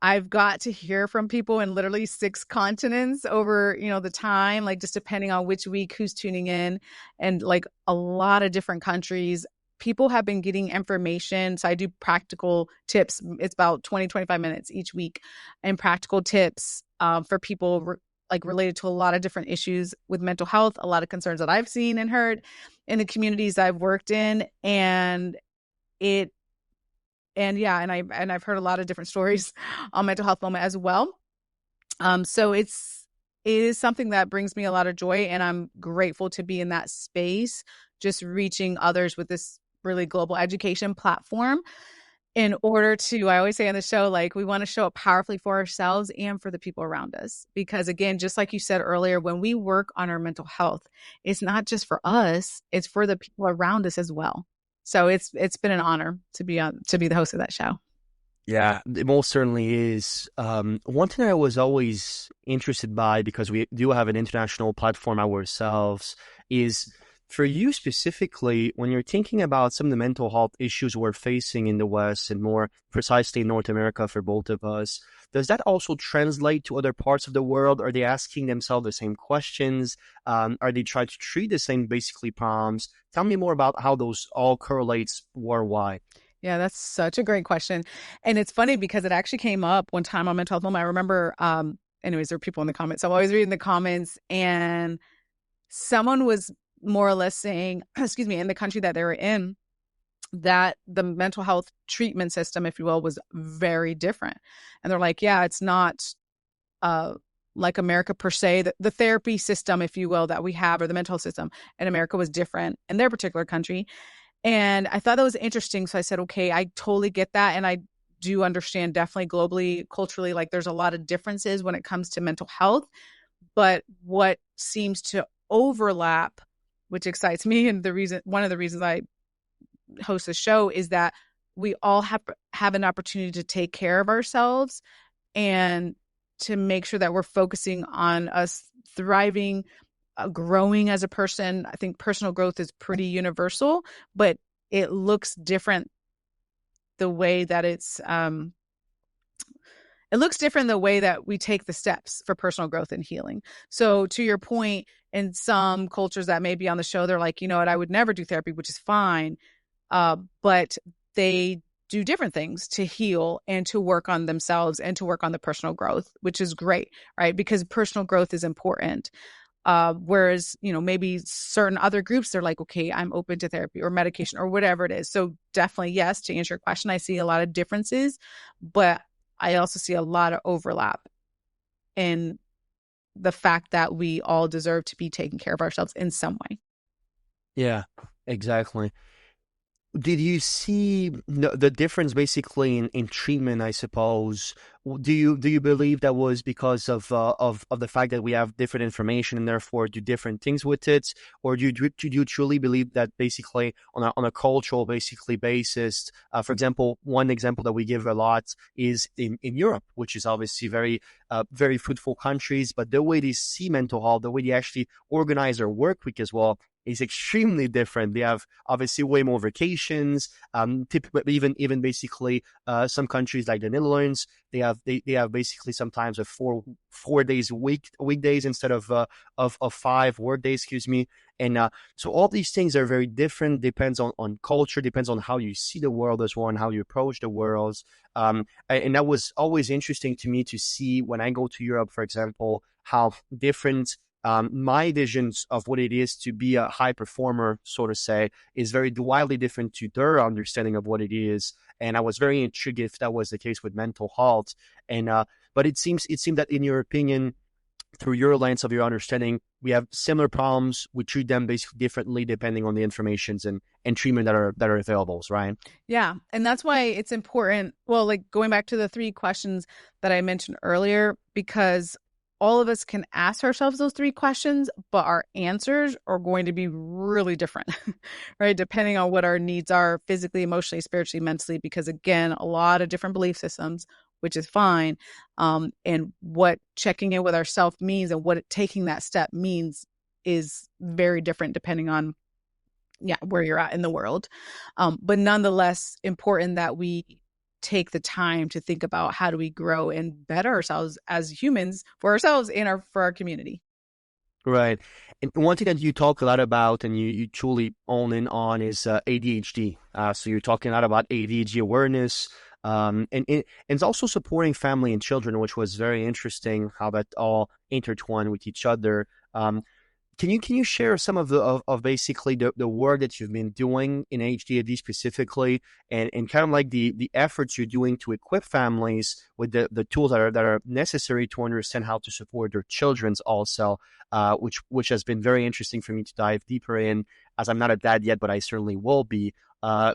I've got to hear from people in literally 6 continents over, the time, like just depending on which week, who's tuning in, and like a lot of different countries. People have been getting information. So I do practical tips. It's about 20, 25 minutes each week, and practical tips for people related to a lot of different issues with mental health, a lot of concerns that I've seen and heard in the communities I've worked in. And I've heard a lot of different stories on Mental Health Moment as well. So it is something that brings me a lot of joy, and I'm grateful to be in that space, just reaching others with this really global education platform in order to, I always say on the show, like we want to show up powerfully for ourselves and for the people around us. Because again, just like you said earlier, when we work on our mental health, it's not just for us, it's for the people around us as well. So it's been an honor to be the host of that show. Yeah, it most certainly is. One thing I was always interested by, because we do have an international platform ourselves, is for you specifically, when you're thinking about some of the mental health issues we're facing in the West and more precisely in North America for both of us, does that also translate to other parts of the world? Are they asking themselves the same questions? Are they trying to treat the same basically problems? Tell me more about how those all correlates worldwide. Yeah, that's such a great question. And it's funny because it actually came up one time on Mental Health Moment. I remember, anyways, there were people in the comments. So I'm always reading the comments, and someone was more or less saying, excuse me, in the country that they were in, that the mental health treatment system, if you will, was very different. And they're like, yeah, it's not like America per se. The therapy system, if you will, that we have, or the mental health system in America was different in their particular country. And I thought that was interesting. So I said, okay, I totally get that. And I do understand definitely globally, culturally, like there's a lot of differences when it comes to mental health. But what seems to overlap, which excites me, and one of the reasons I host the show, is that we all have an opportunity to take care of ourselves and to make sure that we're focusing on us thriving, growing as a person. I think personal growth is pretty universal, but it looks different the way that it looks different the way that we take the steps for personal growth and healing. So to your point, in some cultures that may be on the show, they're like, you know what, I would never do therapy, which is fine. But they do different things to heal and to work on themselves and to work on the personal growth, which is great, right? Because personal growth is important. Whereas, maybe certain other groups, they're like, okay, I'm open to therapy or medication or whatever it is. So definitely, yes, to answer your question, I see a lot of differences, but I also see a lot of overlap in the fact that we all deserve to be taking care of ourselves in some way. Yeah, exactly. Did you see the difference basically in treatment, I suppose? Do you believe that was because of the fact that we have different information and therefore do different things with it? Or do you truly believe that basically on a cultural basically basis, for example, one example that we give a lot is in Europe, which is obviously very fruitful countries, but the way they see mental health, the way they actually organize their work week as well, is extremely different. They have obviously way more vacations. Typically, even basically, some countries like the Netherlands, they have basically sometimes a four days a weekdays instead of 5 work days. Excuse me. And so all these things are very different. Depends on culture. Depends on how you see the world as well and how you approach the world. And that was always interesting to me to see when I go to Europe, for example, how different my visions of what it is to be a high performer, so to say, is very wildly different to their understanding of what it is. And I was very intrigued if that was the case with mental health. And but it seemed that in your opinion, through your lens of your understanding, we have similar problems. We treat them basically differently depending on the informations and treatment that are available, right? Yeah. And that's why it's important. Well, like going back to the three questions that I mentioned earlier, because all of us can ask ourselves those three questions, but our answers are going to be really different, right? Depending on what our needs are physically, emotionally, spiritually, mentally, because again, a lot of different belief systems, which is fine. And what checking in with ourselves means and what taking that step means is very different depending on where you're at in the world. But nonetheless, important that we take the time to think about how do we grow and better ourselves as humans for ourselves and for our community. Right. And one thing that you talk a lot about and you truly own in on is ADHD. So you're talking a lot about ADHD awareness, and it's also supporting family and children, which was very interesting how that all intertwine with each other. Can you share some of basically the work that you've been doing in HDAD specifically, and kind of like the efforts you're doing to equip families with the tools that are necessary to understand how to support their children's also, which has been very interesting for me to dive deeper in, as I'm not a dad yet, but I certainly will be.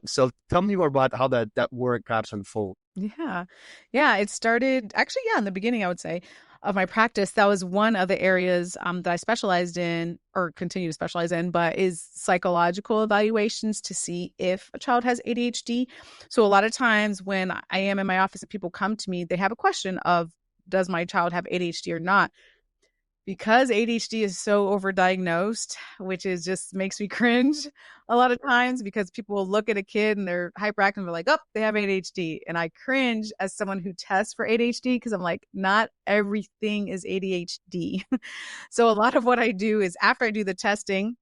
So tell me more about how that work perhaps unfold. Yeah. Yeah. It started actually, in the beginning, I would say, of my practice. That was one of the areas that I specialized in or continue to specialize in, but is psychological evaluations to see if a child has ADHD. So a lot of times when I am in my office and people come to me, they have a question of, does my child have ADHD or not? Because ADHD is so overdiagnosed, which is just makes me cringe a lot of times because people will look at a kid and they're hyperactive and they're like, oh, they have ADHD. And I cringe as someone who tests for ADHD because I'm like, not everything is ADHD. So a lot of what I do is after I do the testing,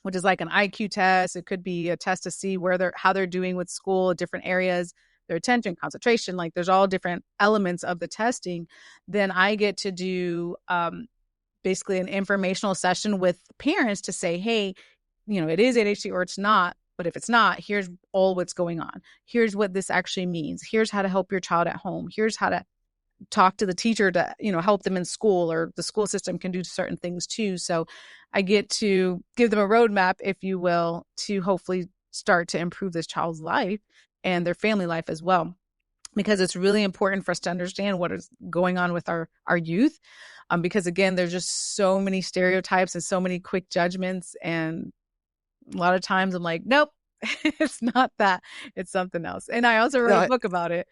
which is like an IQ test, it could be a test to see how they're doing with school, different areas, their attention, concentration, like there's all different elements of the testing. Then I get to do basically an informational session with parents to say, hey, it is ADHD or it's not. But if it's not, here's all what's going on. Here's what this actually means. Here's how to help your child at home. Here's how to talk to the teacher to, help them in school, or the school system can do certain things too. So I get to give them a roadmap, if you will, to hopefully start to improve this child's life and their family life as well, because it's really important for us to understand what is going on with our youth. Because again, there's just so many stereotypes and so many quick judgments. And a lot of times I'm like, nope, it's not that. It's something else. And I also wrote a Yeah, book about it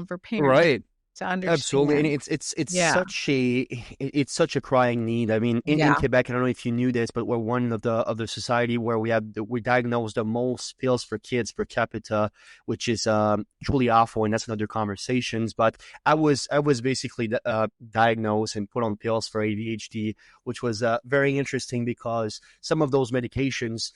for parents right. to Absolutely, and understand. it's Yeah. such a crying need. I mean, in Yeah. Quebec, I don't know if you knew this, but we're one of the society where we diagnose the most pills for kids per capita, which is truly awful, and that's another conversations. But I was basically diagnosed and put on pills for ADHD, which was very interesting because some of those medications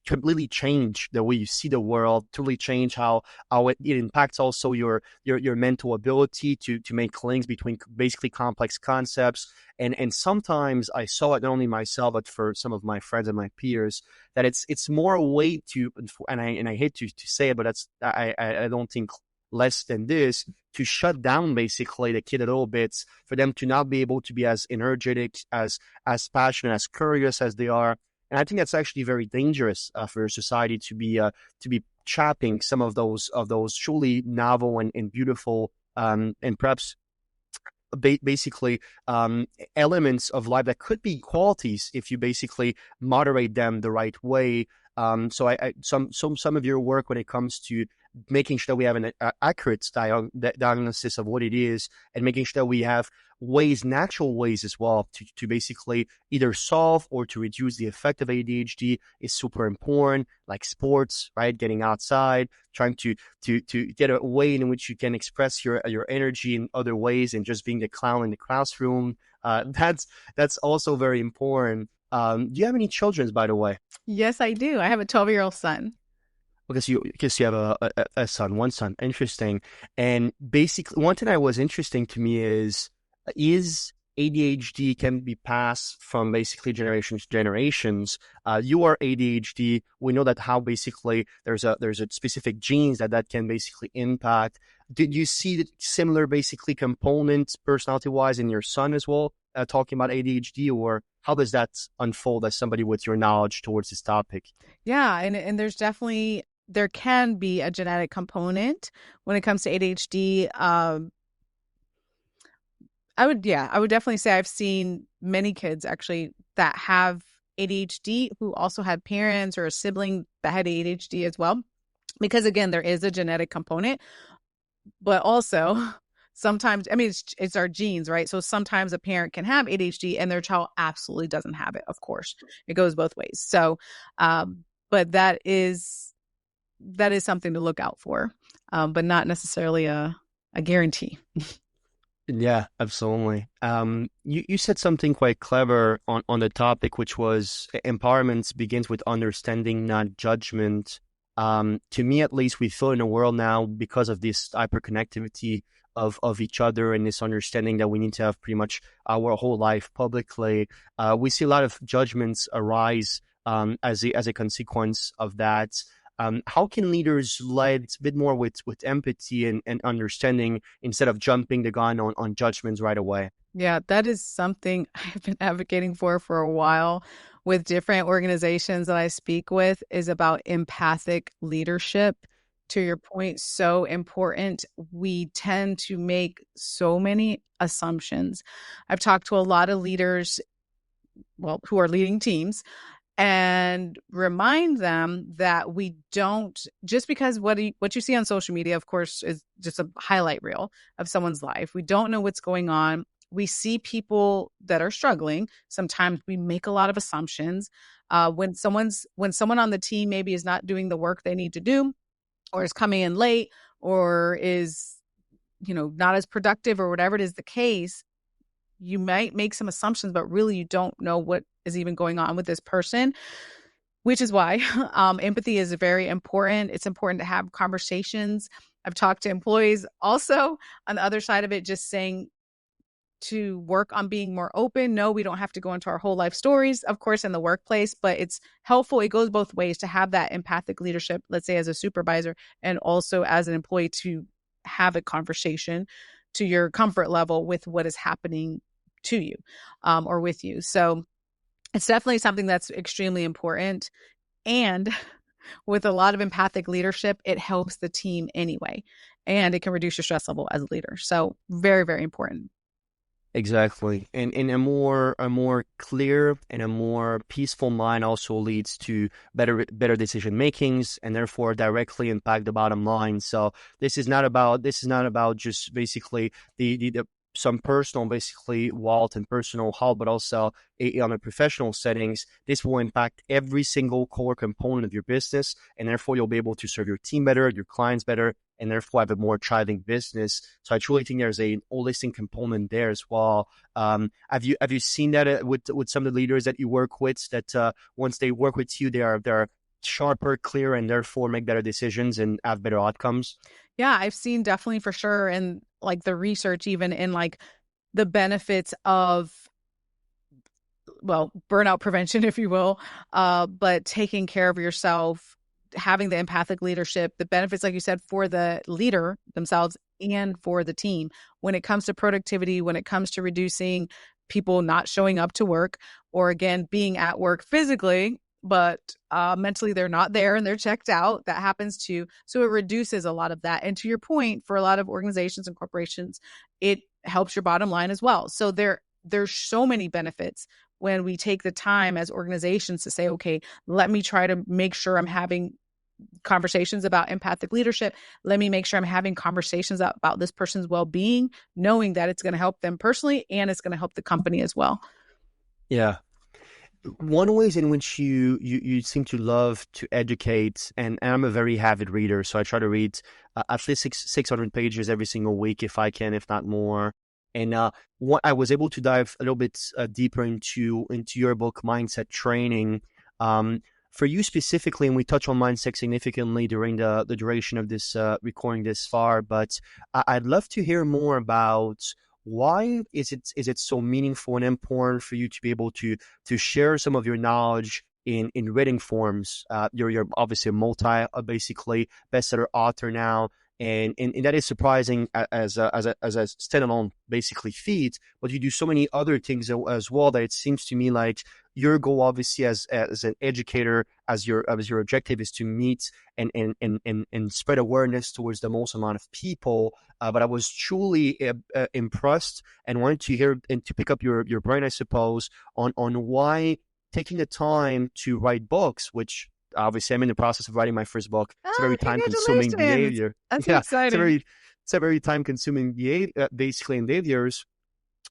completely change the way you see the world, totally change how it impacts also your mental ability to make links between basically complex concepts. And sometimes I saw it not only myself but for some of my friends and my peers, that it's more a way to, and I hate to say it, but I don't think less than this, to shut down basically the kid a little bit, for them to not be able to be as energetic, as passionate, as curious as they are. And I think that's actually very dangerous for society to be trapping some of those truly novel and beautiful and perhaps basically elements of life that could be qualities if you basically moderate them the right way. So some of your work when it comes to making sure that we have an accurate diagnosis of what it is, and making sure that we have ways, natural ways as well, to basically either solve or to reduce the effect of ADHD is super important. Like sports, right? Getting outside, trying to get a way in which you can express your energy in other ways, and just being the clown in the classroom. That's also very important. Do you have any children, by the way? Yes, I do. I have a 12-year-old son. Because you have a son, one son. Interesting. And basically, one thing that was interesting to me is ADHD can be passed from basically generations to generations. You are ADHD. We know that how basically there's a specific genes that can basically impact. Did you see the similar basically components personality wise in your son as well? Talking about ADHD, or how does that unfold as somebody with your knowledge towards this topic? Yeah, and there can be a genetic component when it comes to ADHD. I would definitely say I've seen many kids actually that have ADHD who also had parents or a sibling that had ADHD as well. Because again, there is a genetic component, but also sometimes, I mean, it's our genes, right? So sometimes a parent can have ADHD and their child absolutely doesn't have it. Of course, it goes both ways. So, but that is something to look out for, but not necessarily a guarantee. Yeah, absolutely. You said something quite clever on the topic, which was empowerment begins with understanding, not judgment. To me, at least, we feel in a world now, because of this hyperconnectivity of each other and this understanding that we need to have pretty much our whole life publicly. We see a lot of judgments arise as a consequence of that. How can leaders lead a bit more with empathy and understanding instead of jumping the gun on judgments right away? Yeah, that is something I've been advocating for a while with different organizations that I speak with, is about empathic leadership. To your point, so important. We tend to make so many assumptions. I've talked to a lot of leaders, well, who are leading teams, and remind them that we don't, just because what you see on social media, of course, is just a highlight reel of someone's life. We don't know what's going on. We see people that are struggling. Sometimes we make a lot of assumptions. When someone on the team maybe is not doing the work they need to do, or is coming in late, or is, not as productive, or whatever it is the case, you might make some assumptions, but really you don't know what is even going on with this person, which is why empathy is very important. It's important to have conversations. I've talked to employees also on the other side of it, just saying to work on being more open. No, we don't have to go into our whole life stories, of course, in the workplace, but it's helpful. It goes both ways to have that empathic leadership, let's say as a supervisor, and also as an employee, to have a conversation to your comfort level with what is happening to you or with you. So it's definitely something that's extremely important. And with a lot of empathic leadership, it helps the team anyway, and it can reduce your stress level as a leader. So very, very important. Exactly. And a more clear and a more peaceful mind also leads to better decision makings, and therefore directly impact the bottom line. So this is not about just basically the some personal basically wealth and personal health, but also on a professional settings. This will impact every single core component of your business, and therefore you'll be able to serve your team better, your clients better, and therefore have a more thriving business. So I truly think there's a holistic component there as well. Have you seen that with some of the leaders that you work with, that once they work with you, they're sharper, clear, and therefore make better decisions and have better outcomes? Yeah, I've seen definitely for sure. And like the research, even in like the benefits of, well, burnout prevention, if you will, but taking care of yourself, having the empathic leadership, the benefits, like you said, for the leader themselves and for the team when it comes to productivity, when it comes to reducing people not showing up to work, or again, being at work physically, but mentally they're not there and they're checked out. That happens too. So it reduces a lot of that. And to your point, for a lot of organizations and corporations, it helps your bottom line as well. So there's so many benefits when we take the time as organizations to say, okay, let me try to make sure I'm having conversations about empathic leadership. Let me make sure I'm having conversations about this person's well-being, knowing that it's going to help them personally and it's going to help the company as well. Yeah. One ways in which you seem to love to educate, and I'm a very avid reader, so I try to read at least 600 pages every single week if I can, if not more. And what I was able to dive a little bit deeper into your book, Mindset Training. For you specifically, and we touch on mindset significantly during the duration of this recording this far, but I'd love to hear more about why is it so meaningful and important for you to be able to share some of your knowledge in written forms. You're obviously a basically bestseller author now, and that is surprising as a standalone basically feat. But you do so many other things as well that it seems to me like your goal, obviously, as an educator, as your objective is to meet and spread awareness towards the most amount of people. But I was truly impressed and wanted to hear and to pick up your brain, I suppose, on why taking the time to write books, which obviously I'm in the process of writing my first book. It's a very time-consuming behavior. That's exciting. It's a very time-consuming behavior, basically, endeavors.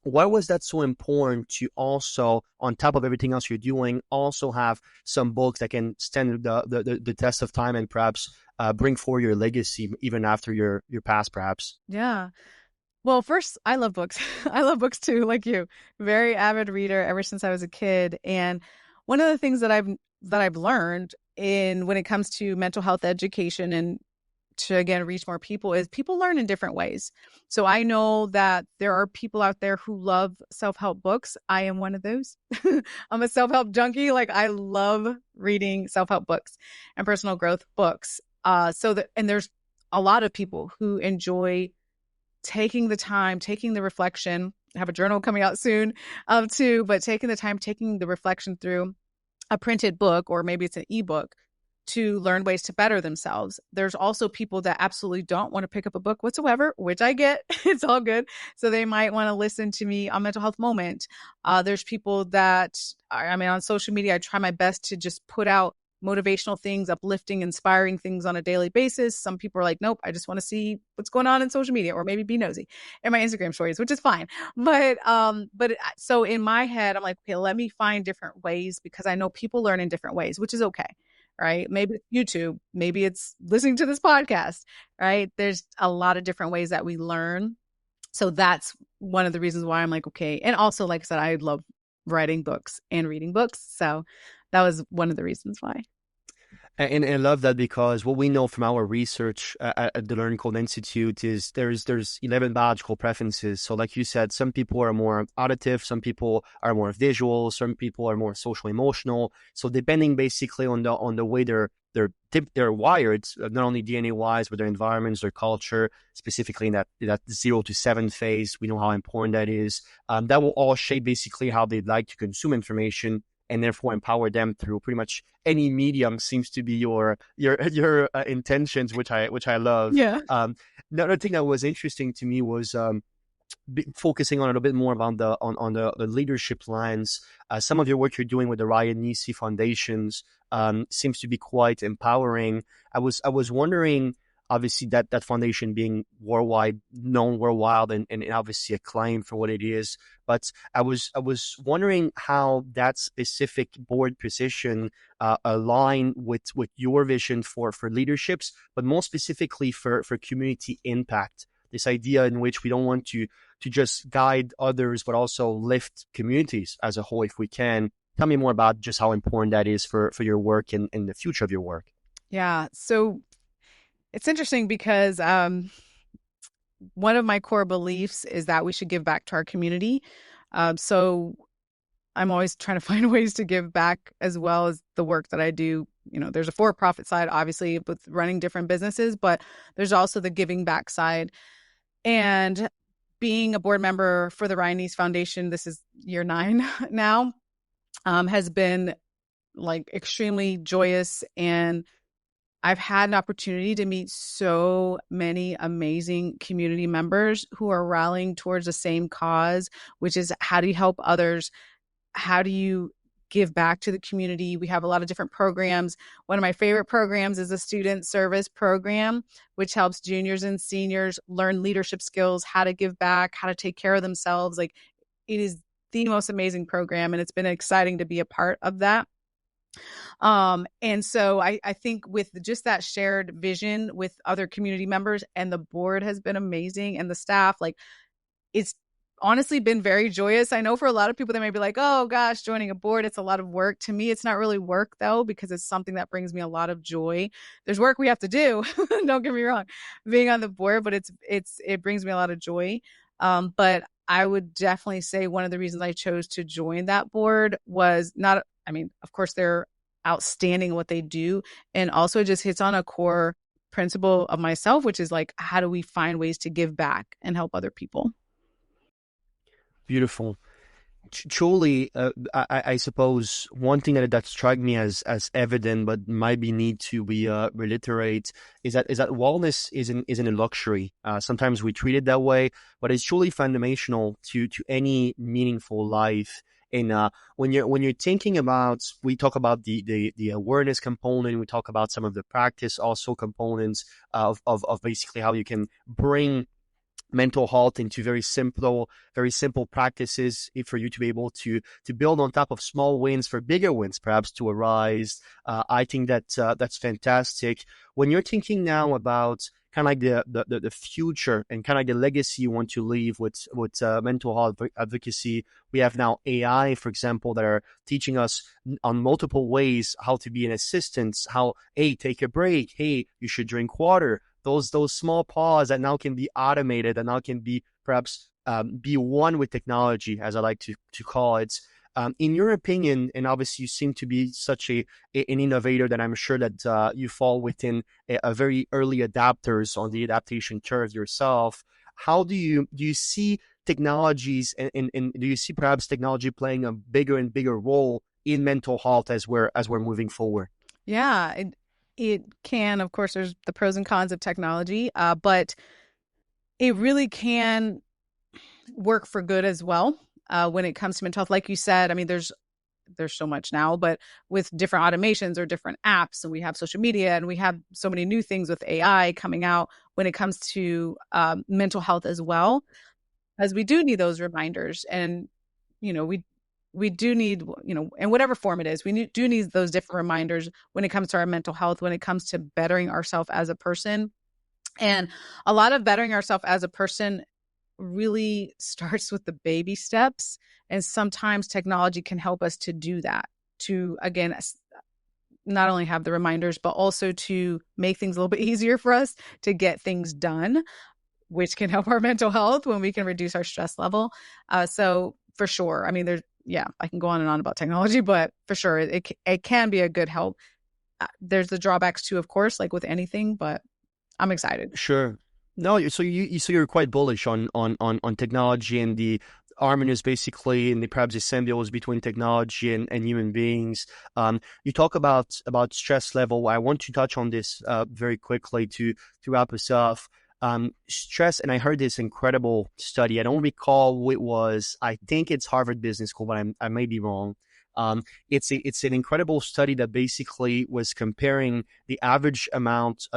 Why was that so important to also, on top of everything else you're doing, also have some books that can stand the test of time and perhaps bring forward your legacy even after your past, perhaps? Yeah. Well, first, I love books. I love books too, like you. Very avid reader ever since I was a kid. And one of the things that I've learned when it comes to mental health education and to, again, reach more people is people learn in different ways. So I know that there are people out there who love self-help books. I am one of those. I'm a self-help junkie. Like, I love reading self-help books and personal growth books. And there's a lot of people who enjoy taking the time, taking the reflection. I have a journal coming out soon, too, but taking the time, taking the reflection through a printed book, or maybe it's an ebook, to learn ways to better themselves. There's also people that absolutely don't want to pick up a book whatsoever, which I get. It's all good. So they might want to listen to me on Mental Health Moment. There's people that, on social media, I try my best to just put out motivational things, uplifting, inspiring things on a daily basis. Some people are like, nope, I just want to see what's going on in social media, or maybe be nosy in my Instagram stories, which is fine. But so in my head, I'm like, okay, let me find different ways, because I know people learn in different ways, which is okay. Right? Maybe it's YouTube, maybe it's listening to this podcast, right? There's a lot of different ways that we learn. So that's one of the reasons why I'm like, okay. And also, like I said, I love writing books and reading books. So that was one of the reasons why. And I love that, because what we know from our research at the Learning Code Institute is there's 11 biological preferences. So like you said, some people are more auditive, some people are more visual, some people are more social emotional. So depending basically on the way they're wired, not only DNA wise, but their environments, their culture, specifically in that 0 to 7 phase, we know how important that is. That will all shape basically how they'd like to consume information, and therefore empower them through pretty much any medium seems to be your intentions, which I love. Yeah. Another thing that was interesting to me was focusing on a little bit more about the leadership lines. Some of your work you're doing with the Ryan Nisi Foundations seems to be quite empowering. I was wondering, obviously that foundation being known worldwide and obviously acclaimed for what it is. But I was wondering how that specific board position align with your vision for leaderships, but more specifically for community impact. This idea in which we don't want to just guide others, but also lift communities as a whole if we can. Tell me more about just how important that is for your work and the future of your work. Yeah. So it's interesting because one of my core beliefs is that we should give back to our community. So I'm always trying to find ways to give back as well as the work that I do. You know, there's a for-profit side, obviously, with running different businesses, but there's also the giving back side. And being a board member for the Ryan Nisi Foundation, this is year 9 now, has been like extremely joyous. And I've had an opportunity to meet so many amazing community members who are rallying towards the same cause, which is how do you help others? How do you give back to the community? We have a lot of different programs. One of my favorite programs is a student service program, which helps juniors and seniors learn leadership skills, how to give back, how to take care of themselves. Like, it is the most amazing program, and it's been exciting to be a part of that. And so I think with just that shared vision with other community members, and the board has been amazing, and the staff, like, it's honestly been very joyous. I know for a lot of people, they may be like, oh gosh, joining a board, it's a lot of work. To me, it's not really work though, because it's something that brings me a lot of joy. There's work we have to do. Don't get me wrong, being on the board, but it brings me a lot of joy. But I would definitely say one of the reasons I chose to join that board was not, I mean, of course, they're outstanding at what they do. And also just hits on a core principle of myself, which is like, how do we find ways to give back and help other people? Beautiful. Truly, I suppose one thing that struck me as evident, but might be need to be reiterate, is that wellness isn't a luxury. Sometimes we treat it that way, but it's truly fundamental to any meaningful life. And when you're thinking about, we talk about the awareness component, we talk about some of the practice also components of basically how you can bring mental health into very simple practices for you to be able to build on top of small wins for bigger wins, perhaps to arise. I think that that's fantastic. When you're thinking now about kind of like the future and kind of like the legacy you want to leave with mental health advocacy, we have now AI, for example, that are teaching us on multiple ways how to be an assistant, how, hey, take a break, hey, you should drink water. Those small pause that now can be automated and now can be perhaps be one with technology, as I like to call it. In your opinion, and obviously you seem to be such an innovator that I'm sure that you fall within a very early adapters on the adaptation curve yourself. How do you see technologies and do you see perhaps technology playing a bigger and bigger role in mental health as we're moving forward? Yeah, it can, of course, there's the pros and cons of technology, but it really can work for good as well when it comes to mental health. Like you said, I mean, there's so much now, but with different automations or different apps, and we have social media, and we have so many new things with AI coming out when it comes to mental health as well, as we do need those reminders. And, you know, we do need, you know, in whatever form it is, do need those different reminders when it comes to our mental health, when it comes to bettering ourselves as a person. And a lot of bettering ourselves as a person really starts with the baby steps. And sometimes technology can help us to do that, to, again, not only have the reminders, but also to make things a little bit easier for us to get things done, which can help our mental health when we can reduce our stress level. So for sure, I mean, I can go on and on about technology, but for sure, it can be a good help. There's the drawbacks too, of course, like with anything, but I'm excited. Sure. No, so you're quite bullish on technology and the harmonious basically, and perhaps the symbiosis between technology and human beings. You talk about stress level. I want to touch on this very quickly to wrap us off. Stress, and I heard this incredible study. I don't recall who it was. I think it's Harvard Business School, but I may be wrong. It's an incredible study that basically was comparing the average levels,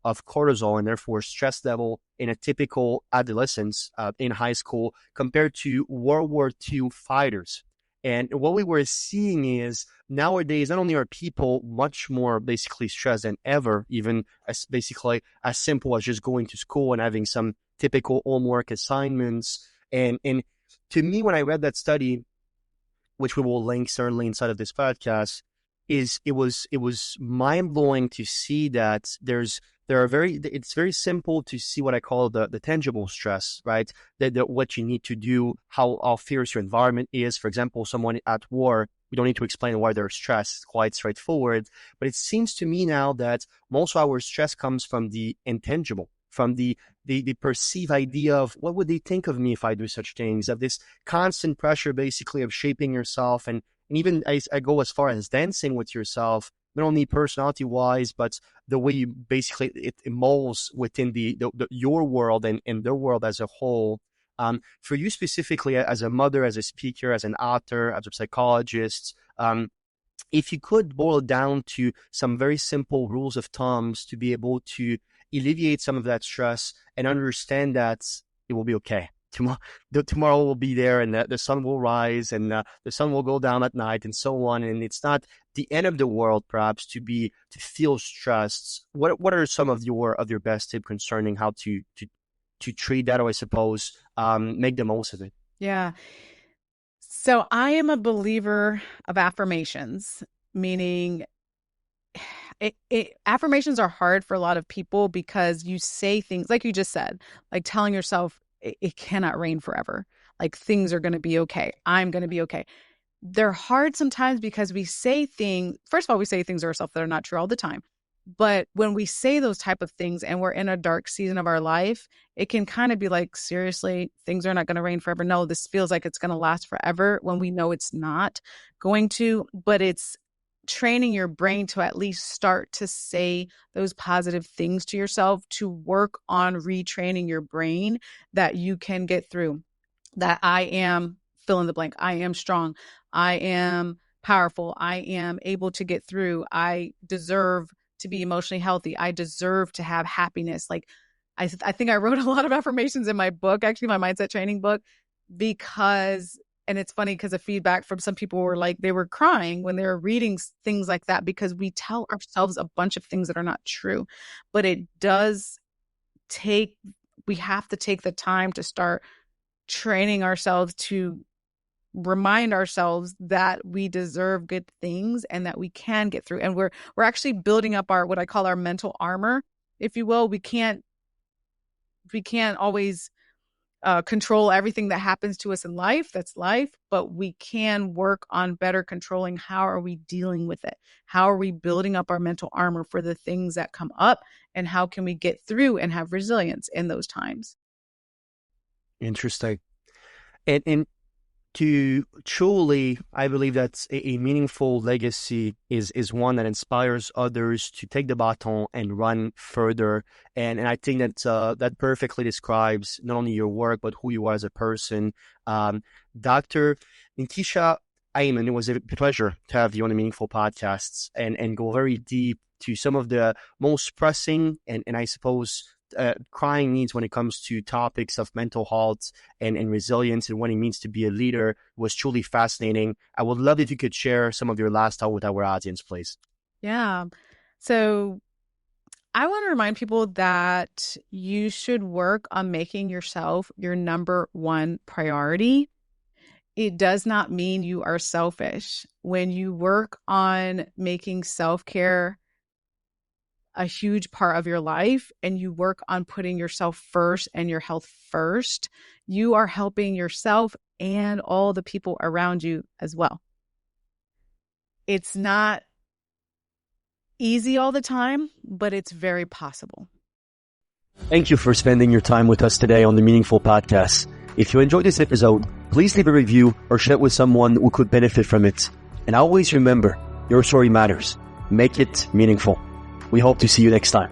of cortisol and therefore stress level in a typical adolescence in high school compared to World War II fighters. And what we were seeing is nowadays, not only are people much more basically stressed than ever, even as basically as simple as just going to school and having some typical homework assignments. And to me, when I read that study, which we will link certainly inside of this podcast, it was mind blowing to see that it's very simple to see what I call the tangible stress, right? That what you need to do, how fierce your environment is. For example, someone at war, we don't need to explain why they're stressed. It's quite straightforward. But it seems to me now that most of our stress comes from the intangible, from the perceived idea of what would they think of me if I do such things, of this constant pressure basically of shaping yourself. And even I go as far as dancing with yourself, not only personality wise, but the way you basically it molds within your world and their world as a whole. For you specifically, as a mother, as a speaker, as an author, as a psychologist, if you could boil it down to some very simple rules of thumbs to be able to alleviate some of that stress and understand that it will be okay. Tomorrow will be there, and the sun will rise, and the sun will go down at night, and so on. And it's not the end of the world, perhaps, to feel stressed. What are some of your best tips concerning how to treat that, or I suppose make the most of it? Yeah. So I am a believer of affirmations, meaning affirmations are hard for a lot of people because you say things like you just said, like telling yourself it cannot rain forever. Like things are going to be okay. I'm going to be okay. They're hard sometimes because we say things, first of all, we say things to ourselves that are not true all the time. But when we say those type of things and we're in a dark season of our life, it can kind of be like, seriously, things are not going to rain forever. No, this feels like it's going to last forever when we know it's not going to. But it's training your brain to at least start to say those positive things to yourself, to work on retraining your brain that you can get through, that I am fill in the blank. I am strong. I am powerful. I am able to get through. I deserve to be emotionally healthy. I deserve to have happiness. Like I think I wrote a lot of affirmations in my book, actually my mindset training book, because, and it's funny because the feedback from some people were like, they were crying when they were reading things like that, because we tell ourselves a bunch of things that are not true, but it does we have to take the time to start training ourselves to remind ourselves that we deserve good things and that we can get through. And we're actually building up what I call our mental armor, if you will. We can't always control everything that happens to us in life. That's life. But we can work on better controlling how are we dealing with it? How are we building up our mental armor for the things that come up? And how can we get through and have resilience in those times? Interesting. And to truly, I believe that a meaningful legacy is one that inspires others to take the baton and run further. And I think that perfectly describes not only your work, but who you are as a person. Dr. Nekeshia Hammond, it was a pleasure to have you on the Meaningful Podcasts and go very deep to some of the most pressing and I suppose crying needs when it comes to topics of mental health and resilience and what it means to be a leader. Was truly fascinating. I would love if you could share some of your last thought with our audience, please. Yeah. So I want to remind people that you should work on making yourself your number one priority. It does not mean you are selfish. When you work on making self-care a huge part of your life and you work on putting yourself first and your health first, you are helping yourself and all the people around you as well. It's not easy all the time, but it's very possible. Thank you for spending your time with us today on the Meaningful Podcast. If you enjoyed this episode, please leave a review or share it with someone who could benefit from it. And always remember, your story matters. Make it meaningful. We hope to see you next time.